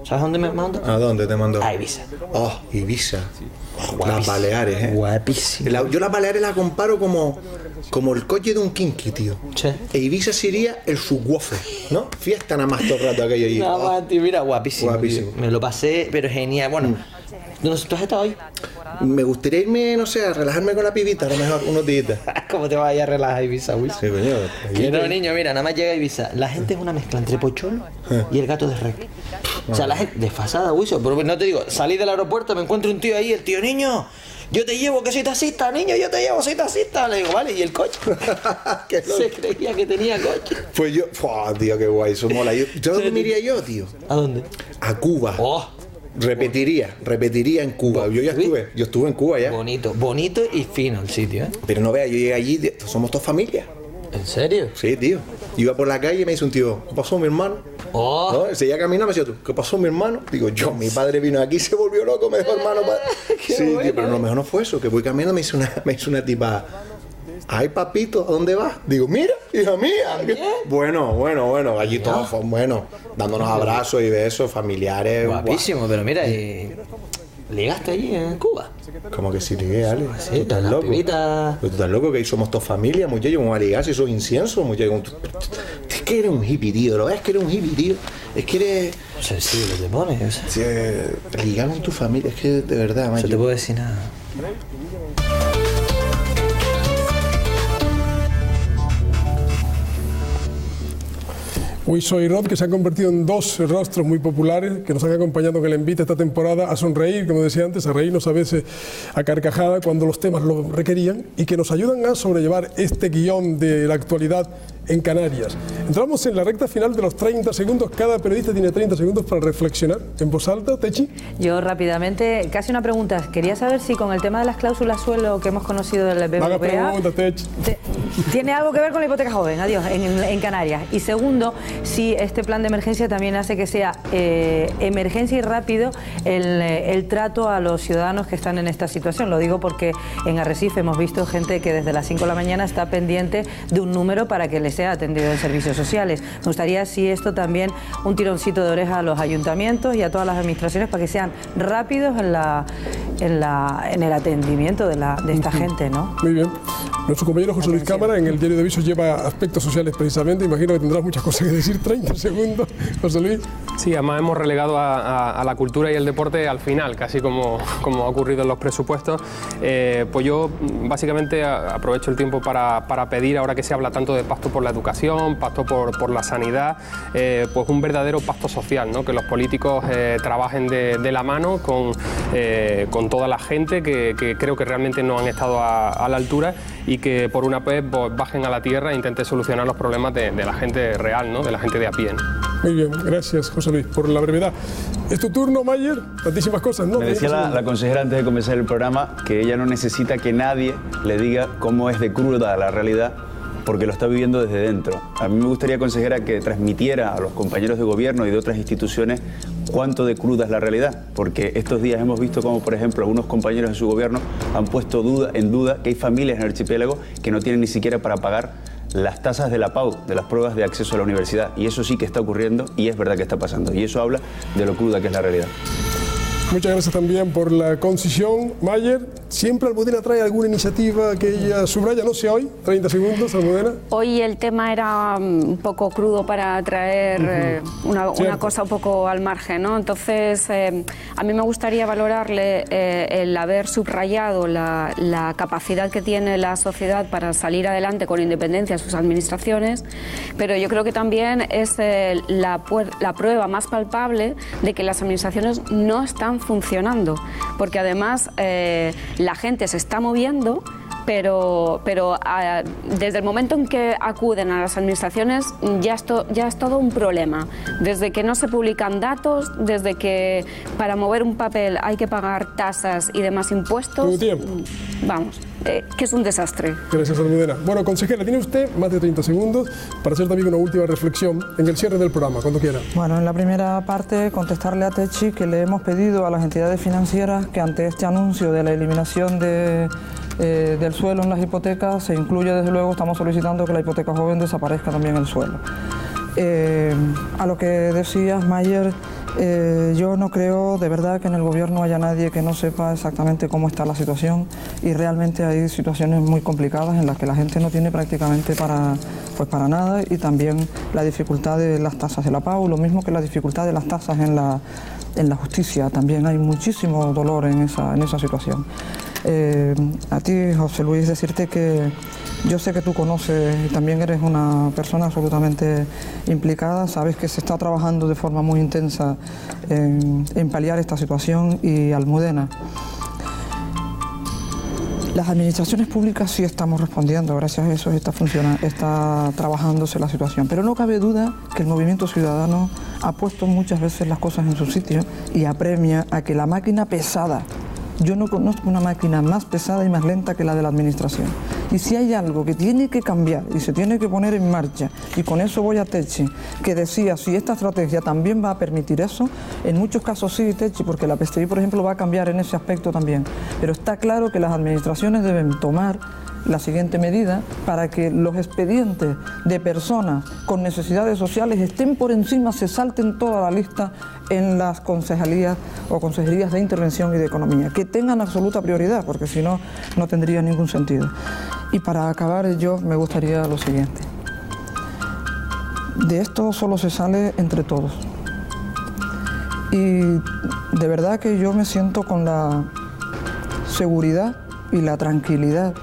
¿Sabes dónde me manda? ¿A dónde te mando? A Ibiza. Oh, Ibiza. Las Baleares, Guapísimo. Yo las Baleares las comparo como el coche de un kinky, tío. Sí. E Ibiza sería el subwoofer, ¿no? Fiesta nada más todo el rato aquello allí. Nada más, tío, mira, guapísimo. Guapísimo. Tío. Me lo pasé, pero genial. Bueno, ¿tú has estado hoy? Me gustaría irme, no sé, a relajarme con la pibita, a lo mejor, unos días. ¿Cómo te vas a ir a relajar a Ibiza, Wilson? Sí, coño. No, niño, mira, nada más llega a Ibiza. La gente es una mezcla entre Pocholo y el gato de Rec. O sea, la gente desfasada, Wilson. Pero no te digo, salí del aeropuerto, me encuentro un tío ahí, el tío, niño, yo te llevo, que soy taxista, niño, yo te llevo, soy taxista. Le digo, vale, ¿y el coche? Se creía que tenía coche. Pues yo, tío, qué guay, eso mola. ¿Yo dónde me iría yo, tío? ¿A dónde? A Cuba. Oh. Repetiría en Cuba. Yo estuve en Cuba ya. Bonito y fino el sitio, ¿eh? Pero no veas, yo llegué allí, somos todos familia. ¿En serio? Sí, tío. Iba por la calle y me dice un tío, ¿qué pasó, mi hermano? Oh. ¿No? Seguía caminando, me decía, ¿qué pasó, mi hermano? Digo, mi padre vino aquí, se volvió loco, me dejó hermano. Sí, bueno, tío, pero lo mejor no fue eso, que voy caminando, me hizo una tipa, ay, papito, ¿a dónde vas? Digo, mira, hija mía. Bueno, allí todos, bueno, dándonos abrazos y besos familiares. Guapísimo, pero mira, ¿ligaste allí en Cuba? ¿Cómo que sí ligué, Ale? Sí, ¿Tú estás las loco? pibitas. Pero tú estás loco, que ahí somos toda familia, muchacho, como a ligar si sos incienso, muchacho. Es que eres un hippie, tío, ¿lo ves? Que eres un hippie, tío. Es que eres... Sensible te pones. Sí, ligar con tu familia, es que de verdad, macho. No te puedo decir nada. Huiso y Rod, que se han convertido en dos rostros muy populares que nos han acompañado en el envite esta temporada a sonreír, como decía antes, a reírnos a veces a carcajada cuando los temas lo requerían y que nos ayudan a sobrellevar este guión de la actualidad en Canarias. Entramos en la recta final de los 30 segundos. Cada periodista tiene 30 segundos para reflexionar en voz alta. Techi. Yo rápidamente, casi una pregunta. Quería saber si con el tema de las cláusulas suelo que hemos conocido del BBVA... pregunta, Techi. ¿Tiene algo que ver con la hipoteca joven? Adiós, en Canarias. Y segundo, si este plan de emergencia también hace que sea emergencia y rápido el trato a los ciudadanos que están en esta situación. Lo digo porque en Arrecife hemos visto gente que desde las 5 de la mañana está pendiente de un número para que les sea atendido en servicios sociales. Me gustaría si esto también un tironcito de oreja a los ayuntamientos y a todas las administraciones para que sean rápidos en el atendimiento de esta gente, ¿no? Muy bien. Nuestro compañero José Luis Cámara en el Diario de Avisos lleva aspectos sociales precisamente. Imagino que tendrás muchas cosas que decir. 30 segundos, José Luis. Sí, además hemos relegado a la cultura y el deporte al final, casi como ha ocurrido en los presupuestos. Pues yo básicamente aprovecho el tiempo para pedir, ahora que se habla tanto de pacto por la educación, pacto por la sanidad, pues un verdadero pacto social, ¿no? Que los políticos trabajen de la mano con toda la gente que creo que realmente no han estado a la altura y que por una vez pues, bajen a la tierra e intenten solucionar los problemas de la gente real, ¿no? De la gente de a pie, ¿no? Muy bien, gracias José Luis por la brevedad. Es tu turno, Mayer, tantísimas cosas, ¿no? Me decía la consejera antes de comenzar el programa que ella no necesita que nadie le diga cómo es de cruda la realidad, porque lo está viviendo desde dentro. A mí me gustaría, consejera, que transmitiera a los compañeros de gobierno y de otras instituciones cuánto de cruda es la realidad, porque estos días hemos visto como, por ejemplo, algunos compañeros de su gobierno han puesto en duda que hay familias en el archipiélago que no tienen ni siquiera para pagar las tasas de la PAU, de las pruebas de acceso a la universidad, y eso sí que está ocurriendo y es verdad que está pasando, y eso habla de lo cruda que es la realidad. Muchas gracias también por la concisión, Mayer. Siempre Almudena trae alguna iniciativa que ella subraya, no sé hoy, 30 segundos, Almudena. Hoy el tema era un poco crudo para traer una cosa un poco al margen, ¿no? Entonces, a mí me gustaría valorarle el haber subrayado la capacidad que tiene la sociedad para salir adelante con independencia de sus administraciones, pero yo creo que también es la prueba más palpable de que las administraciones no están funcionando, porque además la gente se está moviendo, pero desde el momento en que acuden a las administraciones ya es todo un problema. Desde que no se publican datos, desde que para mover un papel hay que pagar tasas y demás impuestos, vamos, que es un desastre. Gracias, Almudena. Bueno, consejera, tiene usted más de 30 segundos para hacer también una última reflexión en el cierre del programa, cuando quiera. Bueno, en la primera parte contestarle a Techi que le hemos pedido a las entidades financieras que ante este anuncio de la eliminación del suelo en las hipotecas se incluye, desde luego, estamos solicitando que la hipoteca joven desaparezca también el suelo. A lo que decías, Mayer, yo no creo de verdad que en el gobierno haya nadie que no sepa exactamente cómo está la situación y realmente hay situaciones muy complicadas en las que la gente no tiene prácticamente para nada, y también la dificultad de las tasas de la PAU, lo mismo que la dificultad de las tasas en la justicia, también hay muchísimo dolor en esa situación. A ti, José Luis, decirte que yo sé que tú conoces y también eres una persona absolutamente implicada, sabes que se está trabajando de forma muy intensa en paliar esta situación. Y Almudena, las administraciones públicas sí estamos respondiendo, gracias a eso está trabajándose la situación, pero no cabe duda que el movimiento ciudadano ha puesto muchas veces las cosas en su sitio y apremia a que la máquina pesada, yo no conozco una máquina más pesada y más lenta que la de la administración. Y si hay algo que tiene que cambiar y se tiene que poner en marcha, y con eso voy a Techi, que decía si esta estrategia también va a permitir eso, en muchos casos sí, Techi, porque la PSTI, por ejemplo, va a cambiar en ese aspecto también. Pero está claro que las administraciones deben tomar la siguiente medida para que los expedientes de personas con necesidades sociales estén por encima, se salten toda la lista en las concejalías o consejerías de intervención y de economía, que tengan absoluta prioridad, porque si no, no tendría ningún sentido. Y para acabar, yo me gustaría lo siguiente. De esto solo se sale entre todos. Y de verdad que yo me siento con la seguridad y la tranquilidad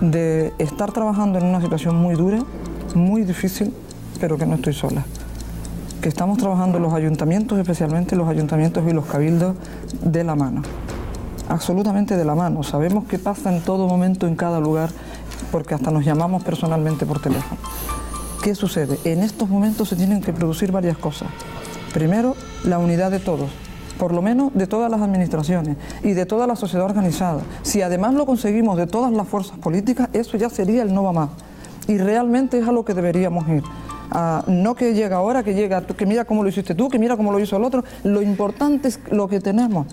de estar trabajando en una situación muy dura, muy difícil, pero que no estoy sola. Que estamos trabajando los ayuntamientos, especialmente los ayuntamientos y los cabildos, de la mano. Absolutamente de la mano. Sabemos qué pasa en todo momento, en cada lugar, porque hasta nos llamamos personalmente por teléfono. ¿Qué sucede? En estos momentos se tienen que producir varias cosas. Primero, la unidad de todos, por lo menos de todas las administraciones y de toda la sociedad organizada. Si además lo conseguimos de todas las fuerzas políticas, eso ya sería el no va más. Y realmente es a lo que deberíamos ir. No que llega ahora, que llega, que mira cómo lo hiciste tú, que mira cómo lo hizo el otro. Lo importante es lo que tenemos,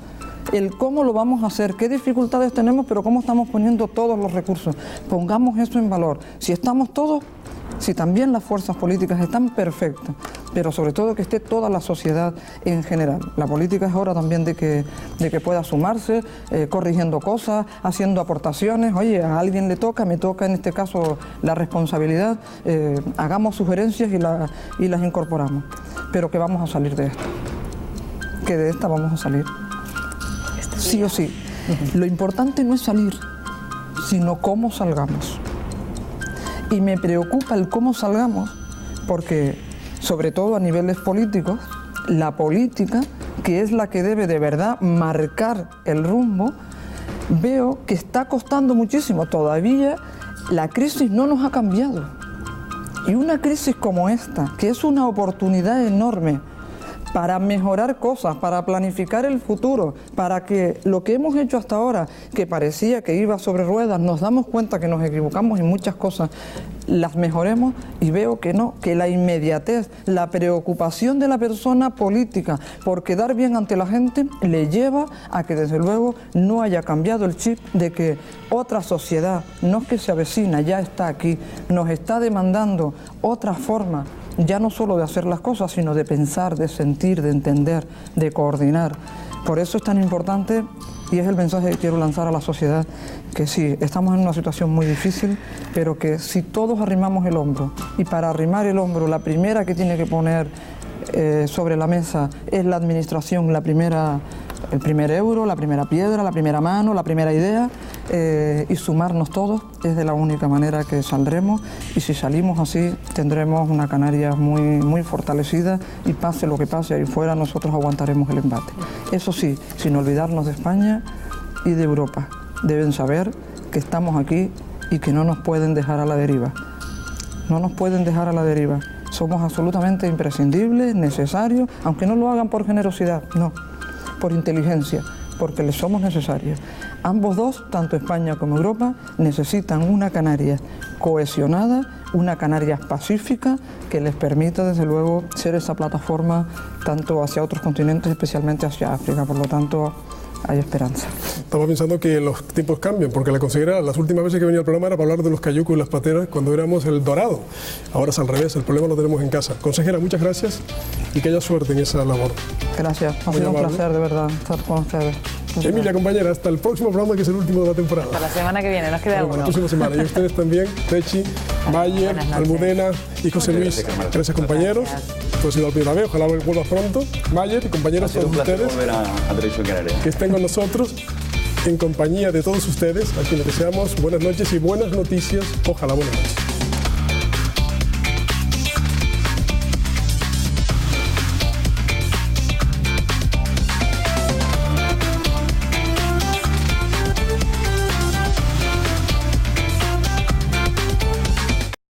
el cómo lo vamos a hacer, qué dificultades tenemos, pero cómo estamos poniendo todos los recursos. Pongamos eso en valor. Si estamos todos, si también las fuerzas políticas están perfectas, pero sobre todo que esté toda la sociedad en general. La política es hora también de que pueda sumarse, corrigiendo cosas, haciendo aportaciones. Oye, a alguien le toca, me toca en este caso la responsabilidad, hagamos sugerencias y las incorporamos. Pero que vamos a salir de esto, que de esta vamos a salir, sí o sí. Lo importante no es salir, sino cómo salgamos. Y me preocupa el cómo salgamos, porque, sobre todo a niveles políticos, la política, que es la que debe de verdad marcar el rumbo, veo que está costando muchísimo. Todavía la crisis no nos ha cambiado. Y una crisis como esta, que es una oportunidad enorme para mejorar cosas, para planificar el futuro, para que lo que hemos hecho hasta ahora, que parecía que iba sobre ruedas, nos damos cuenta que nos equivocamos en muchas cosas, las mejoremos, y veo que no, que la inmediatez, la preocupación de la persona política por quedar bien ante la gente le lleva a que desde luego no haya cambiado el chip de que otra sociedad, no es que se avecina, ya está aquí, nos está demandando otra forma, ya no solo de hacer las cosas, sino de pensar, de sentir, de entender, de coordinar. Por eso es tan importante, y es el mensaje que quiero lanzar a la sociedad, que sí, estamos en una situación muy difícil, pero que si todos arrimamos el hombro, y para arrimar el hombro la primera que tiene que poner sobre la mesa es la administración, el primer euro, la primera piedra, la primera mano, la primera idea, y sumarnos todos, es de la única manera que saldremos, y si salimos así tendremos una Canarias muy, muy fortalecida, y pase lo que pase ahí fuera, nosotros aguantaremos el embate. Eso sí, sin olvidarnos de España y de Europa. Deben saber que estamos aquí y que no nos pueden dejar a la deriva. No nos pueden dejar a la deriva. Somos absolutamente imprescindibles, necesarios, aunque no lo hagan por generosidad, no, por inteligencia, porque les somos necesarios. Ambos dos, tanto España como Europa, necesitan una Canarias cohesionada, una Canarias pacífica, que les permita, desde luego, ser esa plataforma tanto hacia otros continentes, especialmente hacia África. Por lo tanto, hay esperanza. Estaba pensando que los tiempos cambian, porque la consejera, las últimas veces que venía al programa era para hablar de los cayucos y las pateras cuando éramos el Dorado. Ahora es al revés, el problema lo tenemos en casa. Consejera, muchas gracias y que haya suerte en esa labor. Gracias, ha sido un placer de verdad estar con ustedes. Emilia, compañera, hasta el próximo programa, que es el último de la temporada. Hasta la semana que viene, nos queda uno. La próxima semana. Y ustedes también, Rechi, Mayer, Almudena y José Luis. Gracias, compañeros. Esto ha sido la primera vez, ojalá vuelvas pronto. Mayer y compañeros, todos ustedes. Volver a Televisión Canaria. Que estén con nosotros, en compañía de todos ustedes, a quienes deseamos buenas noches y buenas noticias. Ojalá buenas noches.